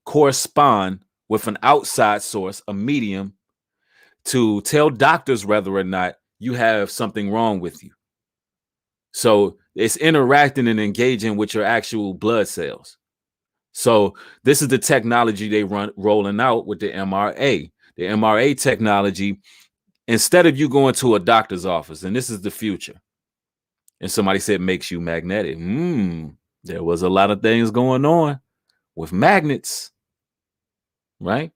correspond with an outside source, a medium, to tell doctors whether or not you have something wrong with you. So it's interacting and engaging with your actual blood cells. So this is the technology they rolling out with the MRA. The MRA technology, instead of you going to a doctor's office, and this is the future, and somebody said makes you magnetic. There was a lot of things going on with magnets, right?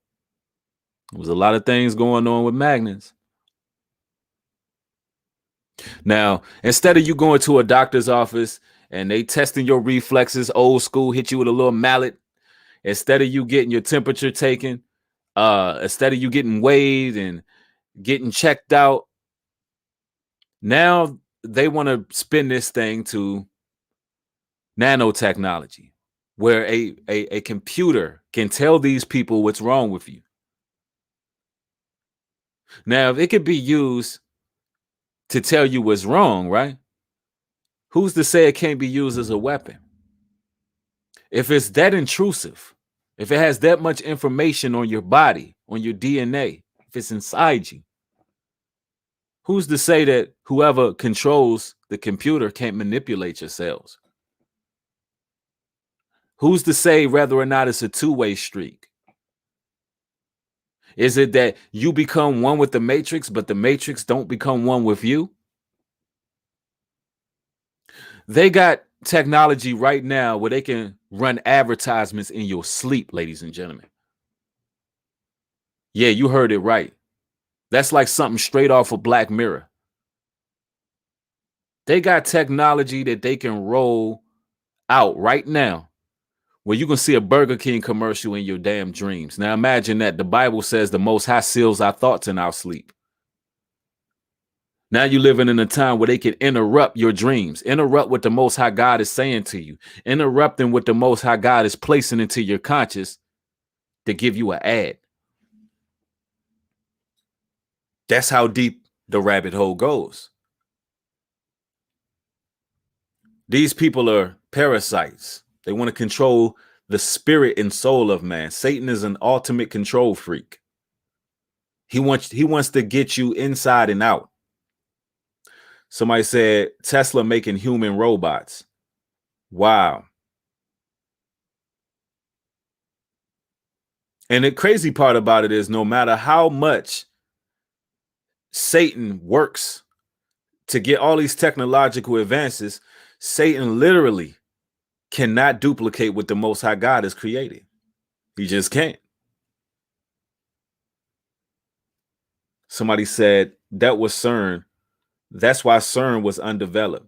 There was a lot of things going on with magnets. Now, instead of you going to a doctor's office and they testing your reflexes, old school, hit you with a little mallet, instead of you getting your temperature taken, instead of you getting weighed and getting checked out, now they want to spin this thing to nanotechnology, where a computer can tell these people what's wrong with you. Now, if it could be used to tell you what's wrong, right? Who's to say it can't be used as a weapon? If it's that intrusive, if it has that much information on your body, on your DNA, if it's inside you, who's to say that whoever controls the computer can't manipulate your cells? Who's to say whether or not it's a two-way streak? Is it that you become one with the matrix, but the matrix don't become one with you? They got technology right now where they can run advertisements in your sleep, ladies and gentlemen. Yeah, you heard it right. That's like something straight off of Black Mirror. They got technology that they can roll out right now where you can see a Burger King commercial in your damn dreams. Now imagine that. The Bible says the Most High seals our thoughts in our sleep. Now you're living in a time where they can interrupt your dreams, interrupt what the Most High God is saying to you, interrupting what the Most High God is placing into your conscious to give you an ad. That's how deep the rabbit hole goes. These people are parasites. They want to control the spirit and soul of man. Satan is an ultimate control freak. He wants to get you inside and out. Somebody said Tesla making human robots. Wow. And the crazy part about it is no matter how much Satan works to get all these technological advances, Satan literally cannot duplicate what the Most High God has created. He just can't. Somebody said that was CERN. That's why CERN was undeveloped.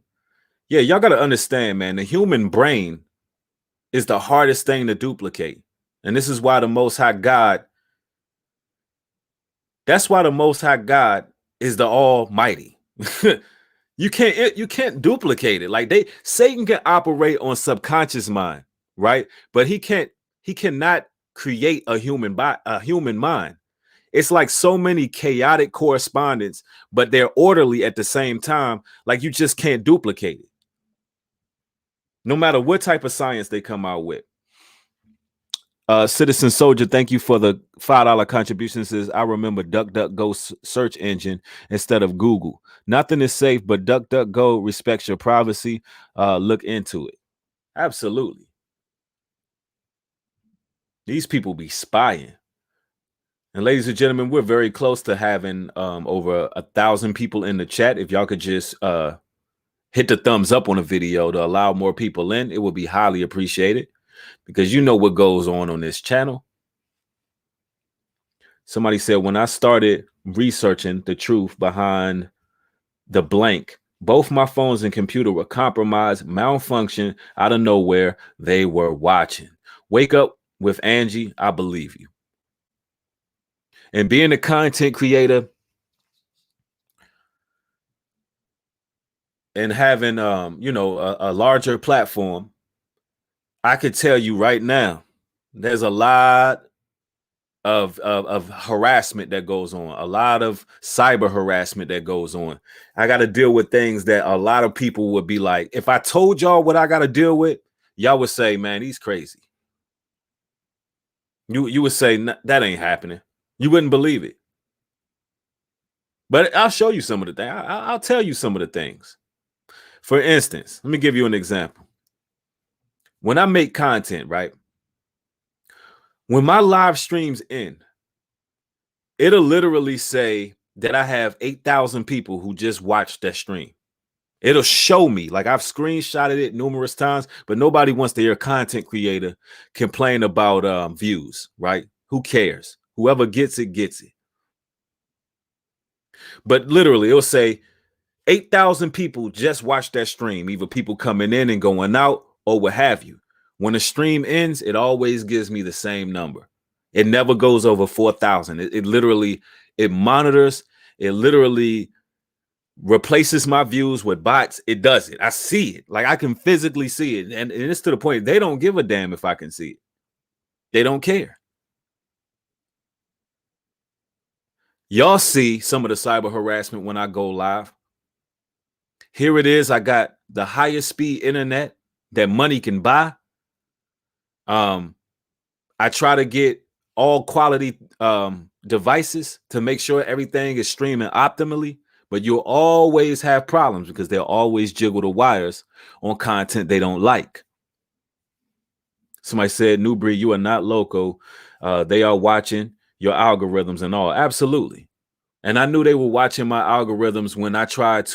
Yeah, y'all got to understand, man, the human brain is the hardest thing to duplicate. And this is why the Most High God, that's why the Most High God is the Almighty. You can't duplicate it. Like Satan can operate on subconscious mind, right? But he cannot create a human mind. It's like so many chaotic correspondence, but they're orderly at the same time. Like you just can't duplicate it. No matter what type of science they come out with. Citizen Soldier, thank you for the $5 contribution. Says, I remember DuckDuckGo search engine instead of Google. Nothing is safe, but DuckDuckGo respects your privacy. Look into it. Absolutely. These people be spying. And ladies and gentlemen, we're very close to having over 1,000 people in the chat. If y'all could just hit the thumbs up on the video to allow more people in, it would be highly appreciated. Because you know what goes on this channel. Somebody said, when I started researching the truth behind the blank, both my phones and computer were compromised, malfunction out of nowhere. They were watching. Wake up with Angie. I believe you. And being a content creator and having, a larger platform, I could tell you right now, there's a lot of harassment that goes on, a lot of cyber harassment that goes on. I got to deal with things that a lot of people would be like, if I told y'all what I got to deal with, y'all would say, man, he's crazy. You would say, that ain't happening. You wouldn't believe it. But I'll show you some of the things. I'll tell you some of the things. For instance, let me give you an example. When I make content, right? When my live streams end, it'll literally say that I have 8,000 people who just watched that stream. It'll show me, like I've screenshotted it numerous times, but nobody wants to hear a content creator complain about views, right? Who cares? Whoever gets it, gets it. But literally, it'll say 8,000 people just watched that stream, either people coming in and going out or what have you. When the stream ends, it always gives me the same number. It never goes over 4,000. It literally, it monitors, it literally replaces my views with bots. It does it. I see it. Like I can physically see it. And it's to the point they don't give a damn if I can see it. They don't care. Y'all see some of the cyber harassment when I go live. Here it is. I got the highest speed internet that money can buy. I try to get all quality devices to make sure everything is streaming optimally, but you'll always have problems because they'll always jiggle the wires on content they don't like. Somebody said, Newbury, you are not local. They are watching your algorithms and all. Absolutely. And I knew they were watching my algorithms when I tried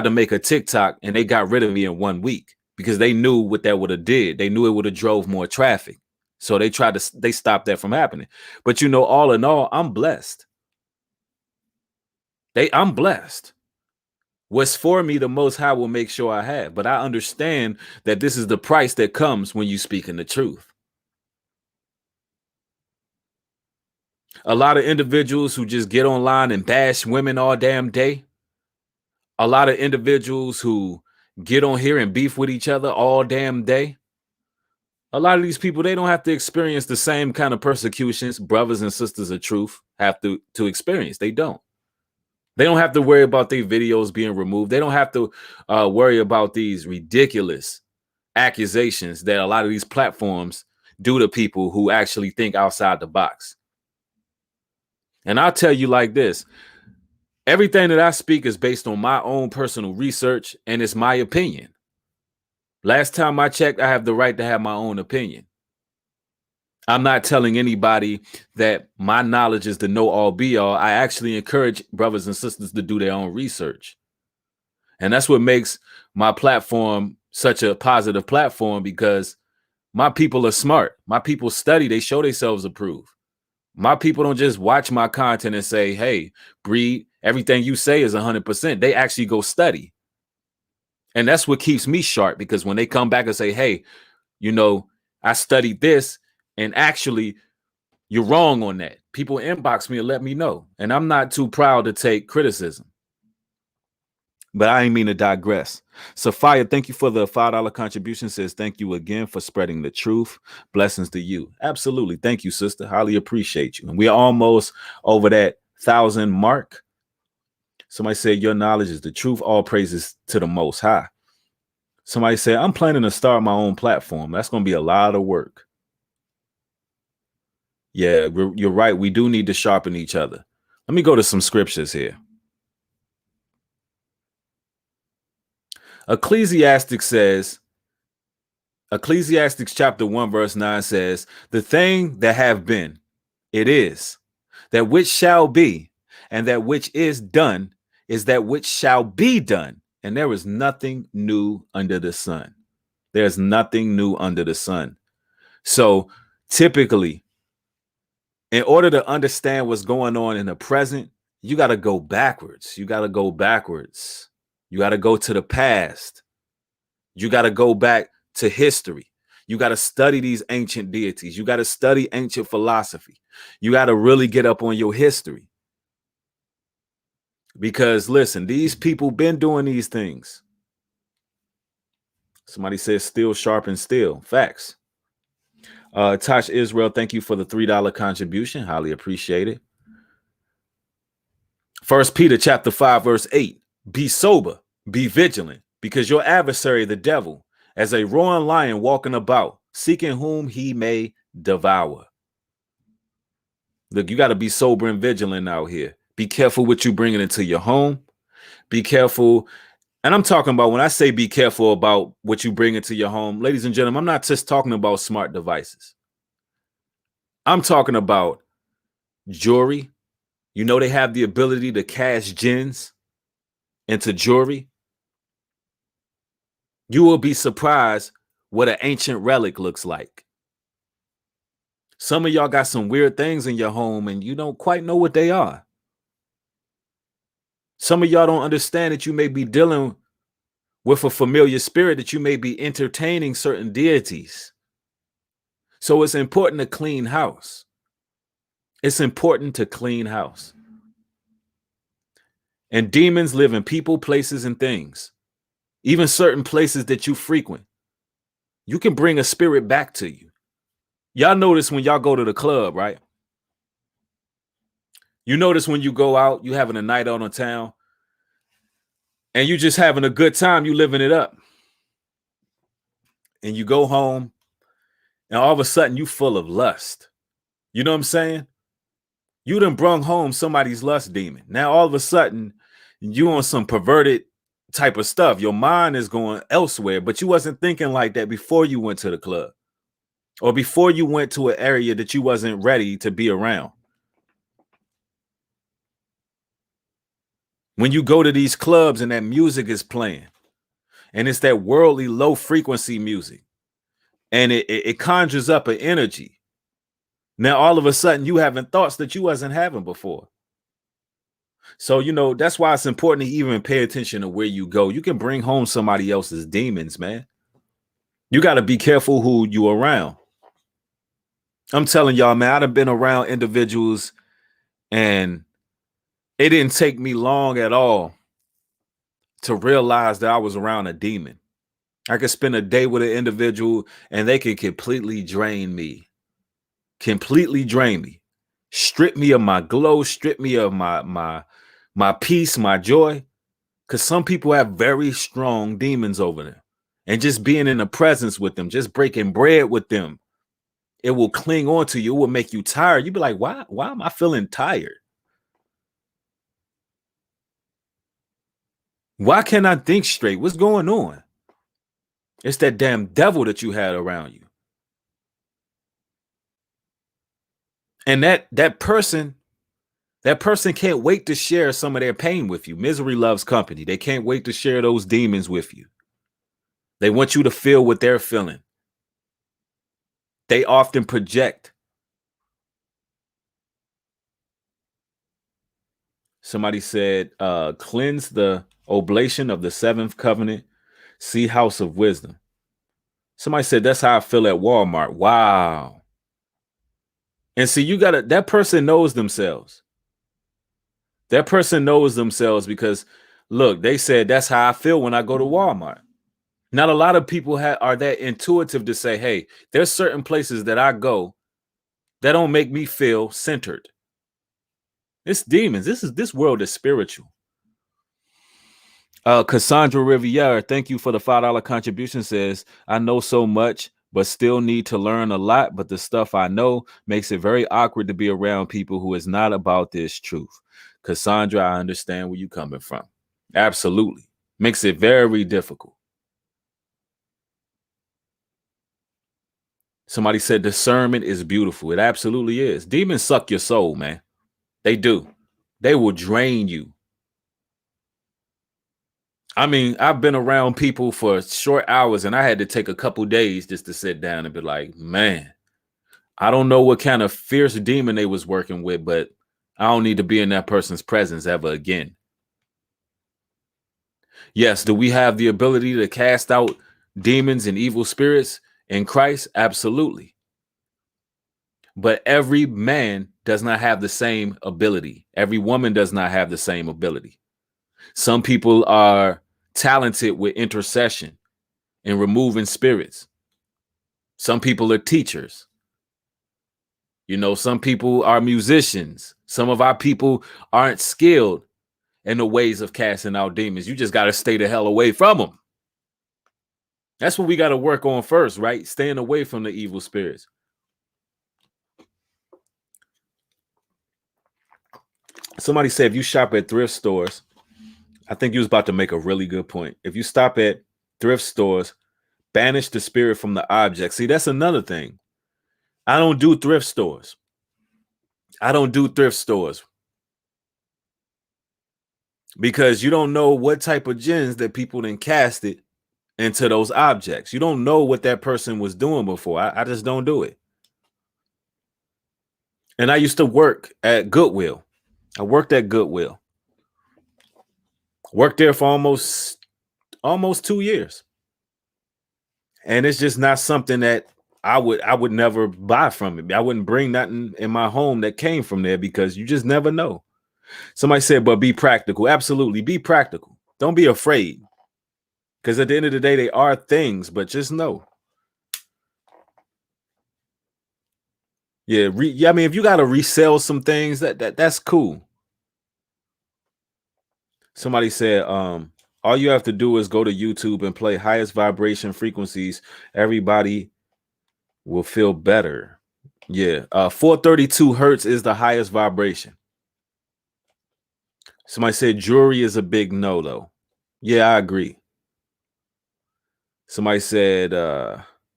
to make a TikTok and they got rid of me in 1 week. Because they knew what that would have did. They knew it would have drove more traffic. So they stopped that from happening. But all in all, I'm blessed. I'm blessed. What's for me, the Most High will make sure I have. But I understand that this is the price that comes when you speak in the truth. A lot of individuals who just get online and bash women all damn day. A lot of individuals who get on here and beef with each other all damn day. A lot of these people, they don't have to experience the same kind of persecutions brothers and sisters of truth have to experience. They don't. They don't have to worry about their videos being removed. They don't have to worry about these ridiculous accusations that a lot of these platforms do to people who actually think outside the box. And I'll tell you like this. Everything that I speak is based on my own personal research, and it's my opinion. Last time I checked, I have the right to have my own opinion. I'm not telling anybody that my knowledge is the know-all be-all. I actually encourage brothers and sisters to do their own research. And that's what makes my platform such a positive platform, because my people are smart. My people study. They show themselves approved. My people don't just watch my content and say, hey, Breed, everything you say is 100%. They actually go study. And that's what keeps me sharp, because when they come back and say, hey, I studied this, and actually, You're wrong on that. People inbox me and let me know. And I'm not too proud to take criticism. But I ain't mean to digress. Sophia, thank you for the $5 contribution. Says, thank you again for spreading the truth. Blessings to you. Absolutely. Thank you, sister. Highly appreciate you. And we're almost over that 1,000 mark. Somebody said, your knowledge is the truth. All praises to the Most High. Somebody said, I'm planning to start my own platform. That's going to be a lot of work. Yeah, you're right. We do need to sharpen each other. Let me go to some scriptures here. Ecclesiastes chapter 1, verse 9 says, the thing that have been, it is, that which shall be, and that which is done is that which shall be done. And there is nothing new under the sun. There's nothing new under the sun. So typically, in order to understand what's going on in the present, you got to go backwards. You got to go backwards. You got to go to the past. You got to go back to history. You got to study these ancient deities. You got to study ancient philosophy. You got to really get up on your history. Because listen, these people been doing these things. Somebody says steel sharpens steel. Facts. Tosh Israel, thank you for the $3 contribution. Highly appreciate it. 1 Peter chapter 5, verse 8. Be sober, be vigilant, because your adversary, the devil, as a roaring lion walking about, seeking whom he may devour. Look, you got to be sober and vigilant out here. Be careful what you bringing into your home. Be careful. And I'm talking about, when I say be careful about what you bring into your home, ladies and gentlemen, I'm not just talking about smart devices. I'm talking about jewelry. You know, they have the ability to cast jinns into jewelry. You will be surprised what an ancient relic looks like. Some of y'all got some weird things in your home and you don't quite know what they are. Some of y'all don't understand that you may be dealing with a familiar spirit, that you may be entertaining certain deities. So it's important to clean house. It's important to clean house. And demons live in people, places, and things. Even certain places that you frequent. You can bring a spirit back to you. Y'all notice when y'all go to the club, right? You notice when you go out, you having a night out on town, and you just having a good time, you living it up. And you go home, and all of a sudden you full of lust. You know what I'm saying? You done brung home somebody's lust demon. Now all of a sudden you on some perverted type of stuff. Your mind is going elsewhere, but you wasn't thinking like that before you went to the club or before you went to an area that you wasn't ready to be around. When you go to these clubs and that music is playing and it's that worldly low frequency music and it conjures up an energy. Now, all of a sudden you having thoughts that you wasn't having before. So, you know, that's why it's important to even pay attention to where you go. You can bring home somebody else's demons, man. You got to be careful who you around. I'm telling y'all, man, I've been around individuals and it didn't take me long at all to realize that I was around a demon. I could spend a day with an individual and they could completely drain me. Completely drain me. Strip me of my glow, strip me of my peace, my joy. Because some people have very strong demons over them. And just being in the presence with them, just breaking bread with them, it will cling on to you. It will make you tired. You'll be like, why am I feeling tired? Why can't I think straight? What's going on? It's that damn devil that you had around you. And that person can't wait to share some of their pain with you. Misery loves company. They can't wait to share those demons with you. They want you to feel what they're feeling. They often project. Somebody said, cleanse the oblation of the seventh covenant. See House of Wisdom. Somebody said, that's how I feel at Walmart. Wow. And see, you gotta, that person knows themselves. That person knows themselves because look, they said that's how I feel when I go to Walmart. Not a lot of people are that intuitive to say, hey, there's certain places that I go that don't make me feel centered. It's demons. This world is spiritual. Cassandra Riviere, thank you for the $5 contribution. Says, I know so much, but still need to learn a lot. But the stuff I know makes it very awkward to be around people who is not about this truth. Cassandra, I understand where you're coming from. Absolutely. Makes it very difficult. Somebody said discernment is beautiful. It absolutely is. Demons suck your soul, man. They do. They will drain you. I mean, I've been around people for short hours and I had to take a couple days just to sit down and be like, man, I don't know what kind of fierce demon they was working with, but I don't need to be in that person's presence ever again. Yes, do we have the ability to cast out demons and evil spirits in Christ? Absolutely. But every man does not have the same ability. Every woman does not have the same ability. Some people are talented with intercession and removing spirits. Some people are teachers. You know, some people are musicians. Some of our people aren't skilled in the ways of casting out demons. You just got to stay the hell away from them. That's what we got to work on first, right? Staying away from the evil spirits. Somebody said if you shop at thrift stores, I think you was about to make a really good point. If you stop at thrift stores, banish the spirit from the object. See, that's another thing. I don't do thrift stores. Because you don't know what type of jinns that people then casted into those objects. You don't know what that person was doing before. I just don't do it. And I used to work at Goodwill. I worked at Goodwill. Worked there for almost 2 years. And it's just not something that I would never buy from it. I wouldn't bring nothing in my home that came from there because you just never know. Somebody said, but be practical. Absolutely. Be practical. Don't be afraid. Because at the end of the day, they are things, but just know. Yeah, I mean, if you got to resell some things, that's cool. Somebody said, all you have to do is go to YouTube and play highest vibration frequencies. Everybody will feel better. Yeah, 432 hertz is the highest vibration. Somebody said jewelry is a big no, though. Yeah, I agree. Somebody said,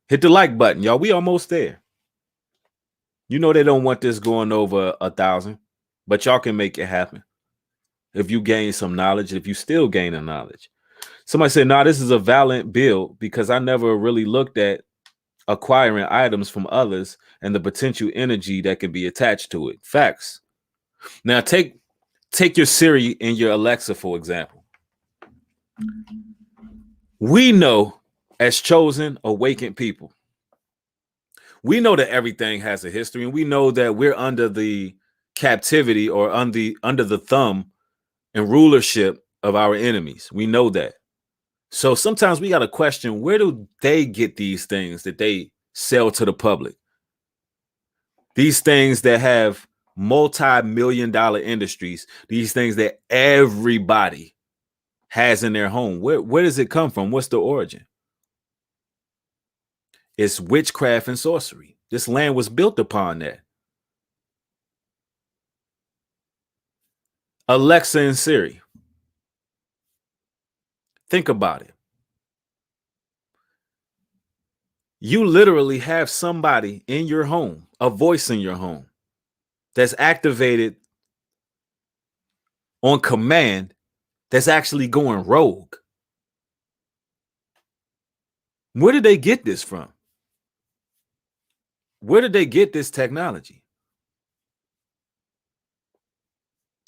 hit the like button, y'all. We almost there. You know they don't want this going over 1,000, but y'all can make it happen. If you gain some knowledge, if you still gain a knowledge. Somebody said, nah, this is a valid build because I never really looked at acquiring items from others and the potential energy that can be attached to it. Facts. Now take your Siri and your Alexa, for example. We know as chosen, awakened people, we know that everything has a history, and we know that we're under the captivity or under the thumb and rulership of our enemies. We know that. So sometimes we got to question, where do they get these things that they sell to the public? These things that have multi-million-dollar industries, these things that everybody has in their home. Where does it come from? What's the origin? It's witchcraft and sorcery. This land was built upon that. Alexa and Siri. Think about it. You literally have somebody in your home, a voice in your home that's activated on command that's actually going rogue. Where did they get this from? Where did they get this technology?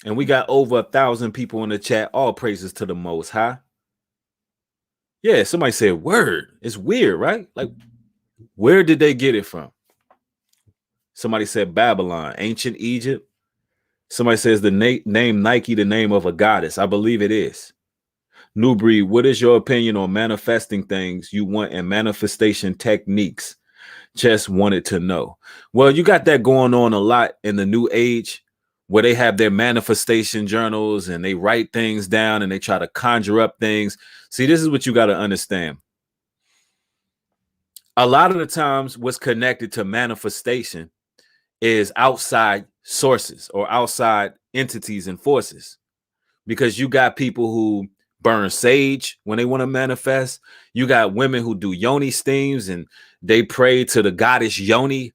And we got over 1,000 people in the chat. All praises to the Most High. Yeah, somebody said, word. It's weird, right? Like, where did they get it from? Somebody said Babylon, ancient Egypt. Somebody says the name Nike, the name of a goddess. I believe it is. New Breed, what is your opinion on manifesting things you want and manifestation techniques? Just wanted to know. Well, you got that going on a lot in the new age where they have their manifestation journals and they write things down and they try to conjure up things. See, this is what you got to understand. A lot of the times what's connected to manifestation is outside sources or outside entities and forces, because you got people who burn sage when they want to manifest. You got women who do yoni steams and they pray to the goddess Yoni.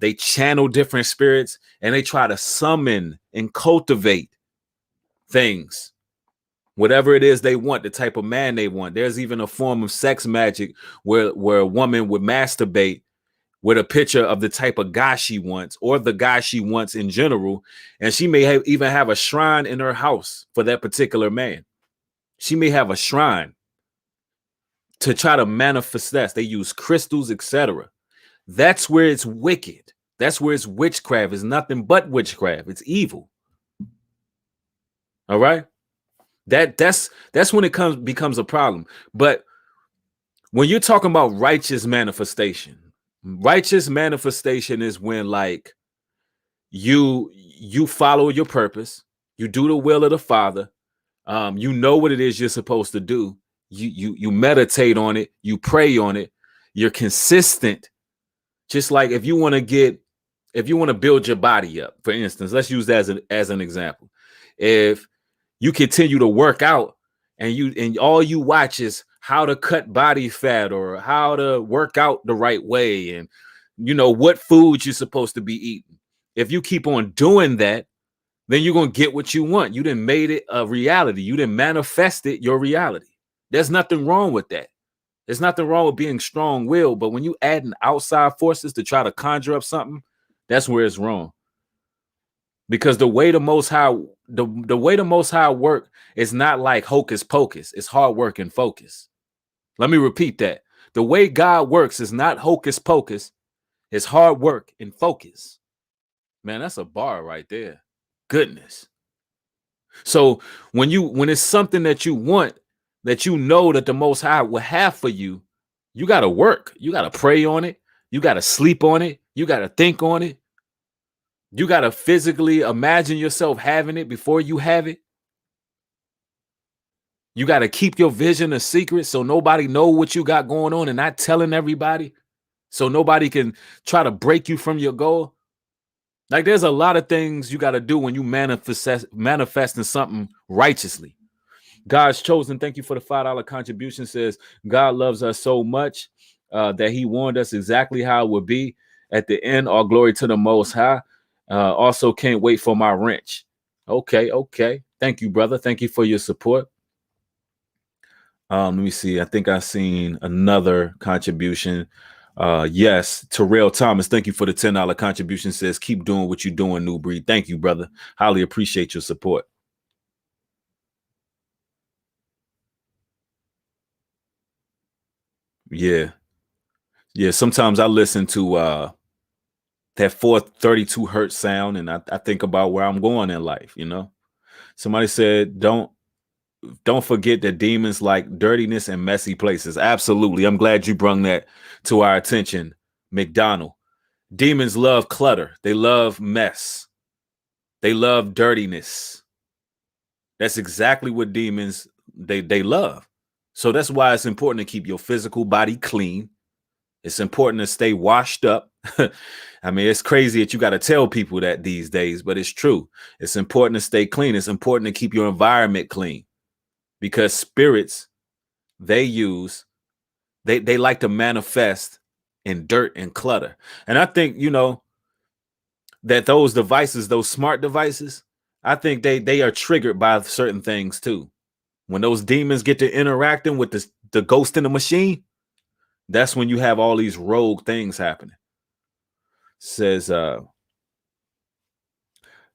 They channel different spirits and they try to summon and cultivate things, whatever it is they want, the type of man they want. There's even a form of sex magic where a woman would masturbate with a picture of the type of guy she wants or the guy she wants in general. And she may even have a shrine in her house for that particular man. She may have a shrine to try to manifest that. They use crystals, etc. That's where it's wicked. That's where it's witchcraft. It's nothing but witchcraft. It's evil. All right. That's when it becomes a problem. But when you're talking about righteous manifestation is when like you follow your purpose, you do the will of the Father, you know what it is you're supposed to do. You meditate on it, you pray on it, you're consistent. Just like if you want to build your body up, for instance, let's use that as an example. If you continue to work out and all you watch is how to cut body fat or how to work out the right way and you know what foods you're supposed to be eating. If you keep on doing that, then you're going to get what you want. You done made it a reality. You done manifested your reality. There's nothing wrong with that. There's nothing wrong with being strong-willed, but when you add in outside forces to try to conjure up something, that's where it's wrong. Because the way the Most High work is not like hocus pocus. It's hard work and focus. Let me repeat that. The way God works is not hocus pocus. It's hard work and focus. Man, that's a bar right there. Goodness. So when it's something that you want, that you know that the Most High will have for you, you got to work. You got to pray on it. You got to sleep on it. You got to think on it. You got to physically imagine yourself having it before you have it. You got to keep your vision a secret so nobody know what you got going on and not telling everybody so nobody can try to break you from your goal. Like there's a lot of things you got to do when you manifesting something righteously. God's chosen. Thank you for the $5 contribution. Says God loves us so much that he warned us exactly how it would be at the end. All glory to the Most High. Also can't wait for my wrench. Okay. Thank you, brother. Thank you for your support. Let me see. I think I've seen another contribution. Yes, Terrell Thomas, thank you for the $10 contribution. Says keep doing what you're doing, New Breed. Thank you, brother. Highly appreciate your support. Yeah. Sometimes I listen to that 432 hertz sound and I think about where I'm going in life. You know, somebody said don't forget that demons like dirtiness and messy places. Absolutely. I'm glad you brought that to our attention, McDonald. Demons love clutter. They love mess. They love dirtiness. That's exactly what demons they love. So that's why it's important to keep your physical body clean. It's important to stay washed up. I mean, it's crazy that you got to tell people that these days, but it's true. It's important to stay clean. It's important to keep your environment clean because spirits, they like to manifest in dirt and clutter. And I think, you know, that those devices, those smart devices, I think they are triggered by certain things too. When those demons get to interacting with the ghost in the machine, that's when you have all these rogue things happening. Says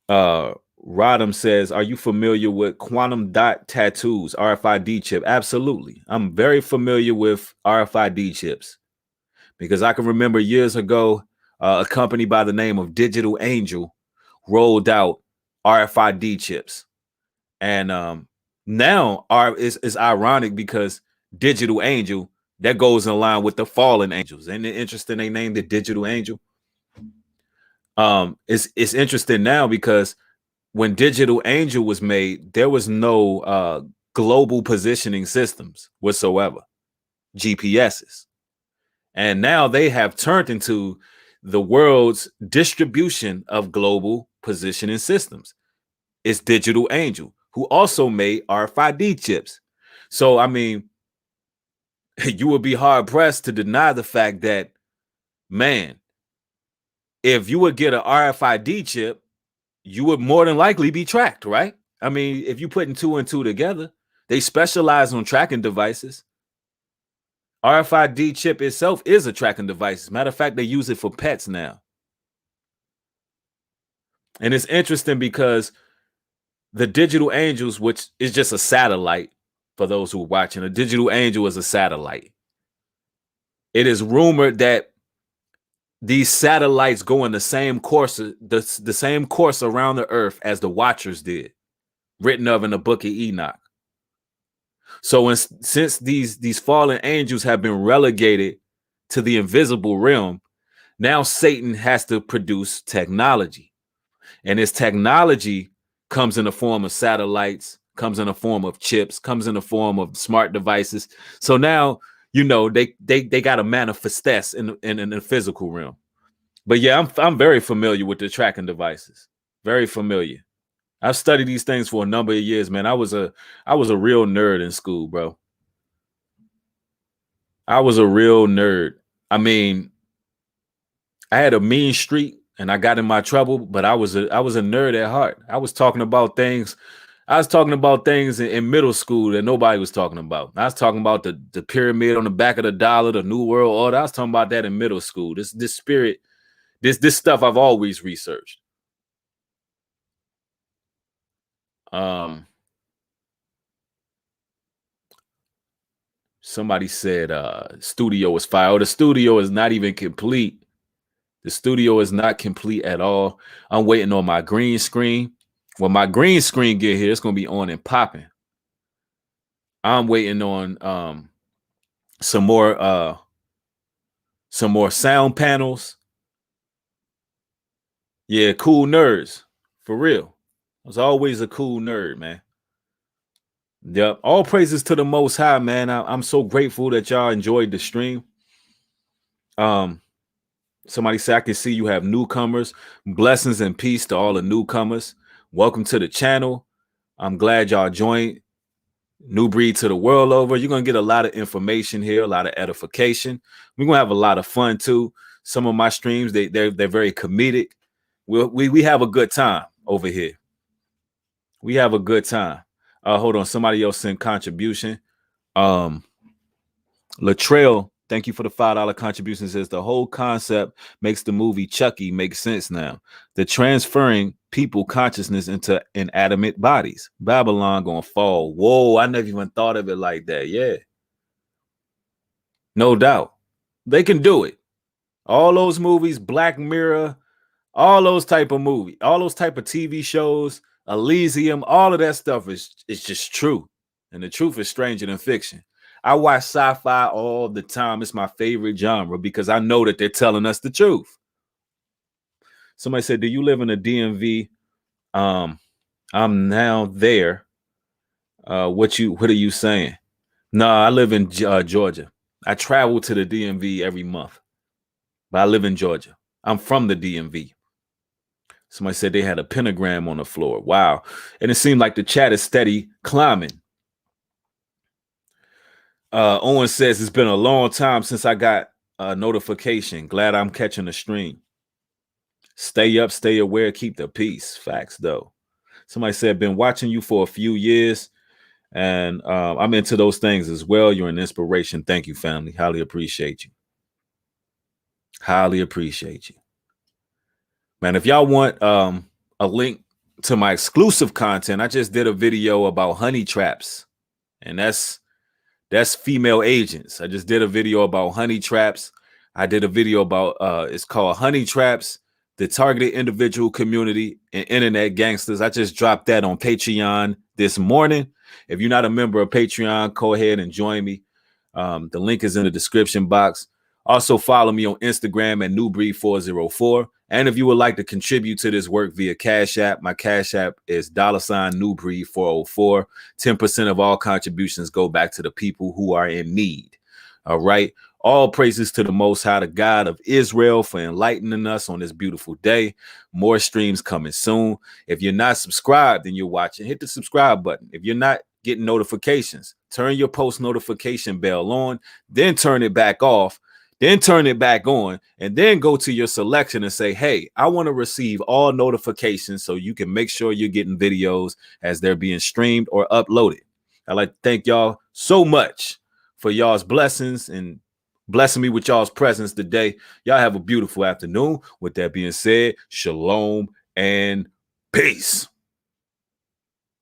Rodham says, are you familiar with quantum dot tattoos, RFID chip? Absolutely. I'm very familiar with RFID chips because I can remember years ago a company by the name of Digital Angel rolled out RFID chips. And now it's ironic because Digital Angel, that goes in line with the fallen angels. Ain't it interesting they named it Digital Angel? It's interesting now because when Digital Angel was made, there was no global positioning systems whatsoever, GPSs. And now they have turned into the world's distribution of global positioning systems. It's Digital Angel, who also made RFID chips. So, I mean, you would be hard pressed to deny the fact that, man, if you would get an RFID chip, you would more than likely be tracked, right? I mean, if you're putting two and two together, they specialize on tracking devices. RFID chip itself is a tracking device. Matter of fact, they use it for pets now. And it's interesting because the Digital Angels, which is just a satellite for those who are watching, a Digital Angel is a satellite. It is rumored that these satellites go in the same course, the same course around the earth as the Watchers did, written of in the book of Enoch. So since these fallen angels have been relegated to the invisible realm, now Satan has to produce technology. And his technology comes in the form of satellites, comes in the form of chips, comes in the form of smart devices. So now, you know, they got to manifest in the physical realm. But yeah, I'm very familiar with the tracking devices. Very familiar. I've studied these things for a number of years, man. I was a real nerd in school, bro. I was a real nerd. I mean, I had a mean streak and I got in my trouble, but I was a nerd at heart. I was talking about things. I was talking about things in middle school that nobody was talking about. I was talking about the pyramid on the back of the dollar, the New World Order. I was talking about that in middle school. This spirit, this stuff I've always researched. Somebody said studio is fire. Oh, the studio is not even complete. The studio is not complete at all. I'm waiting on my green screen. When my green screen get here, it's gonna be on and popping. I'm waiting on some more sound panels. Yeah, cool nerds. For real. I was always a cool nerd, man. Yep. All praises to the Most High, man. I'm so grateful that y'all enjoyed the stream. Somebody said, I can see you have newcomers. Blessings and peace to all the newcomers. Welcome to the channel. I'm glad y'all joined. New breed to the world over. You're going to get a lot of information here, a lot of edification. We're going to have a lot of fun too. Some of my streams, they're very comedic. We have a good time over here. We have a good time. Hold on. Somebody else sent contribution. Latrell, thank you for the $5 contribution. Says the whole concept makes the movie Chucky make sense now. The transferring people consciousness into inanimate bodies. Babylon gonna fall. Whoa, I never even thought of it like that. Yeah. No doubt. They can do it. All those movies, Black Mirror, all those type of movies, all those type of TV shows, Elysium, all of that stuff is just true. And the truth is stranger than fiction. I watch sci-fi all the time. It's my favorite genre because I know that they're telling us the truth. Somebody said, do you live in a DMV? I'm now there. What are you saying? No, I live in Georgia. I travel to the DMV every month, but I live in Georgia. I'm from the DMV. Somebody said they had a pentagram on the floor. Wow. And it seemed like the chat is steady climbing. Owen says it's been a long time since I got a notification. Glad I'm catching the stream. Stay up, stay aware, keep the peace. Facts, though. Somebody said, been watching you for a few years, and I'm into those things as well. You're an inspiration. Thank you, family. Highly appreciate you. Highly appreciate you. Man, if y'all want a link to my exclusive content, I just did a video about honey traps, and that's female agents. I just did a video about honey traps. I did a video about it's called Honey Traps, the Targeted Individual Community and Internet Gangsters. I just dropped that on Patreon this morning. If you're not a member of Patreon, go ahead and join me. The link is in the description box. Also follow me on Instagram at newbreed404. And if you would like to contribute to this work via Cash App, my Cash App is $newbreed404. 10% of all contributions go back to the people who are in need. All right. All praises to the Most High, the God of Israel, for enlightening us on this beautiful day. More streams coming soon. If you're not subscribed and you're watching, hit the subscribe button. If you're not getting notifications, turn your post notification bell on, then turn it back off, then turn it back on, and then go to your selection and say, hey, I want to receive all notifications so you can make sure you're getting videos as they're being streamed or uploaded. I'd like to thank y'all so much for y'all's blessings and blessing me with y'all's presence today. Y'all have a beautiful afternoon. With that being said, shalom and peace.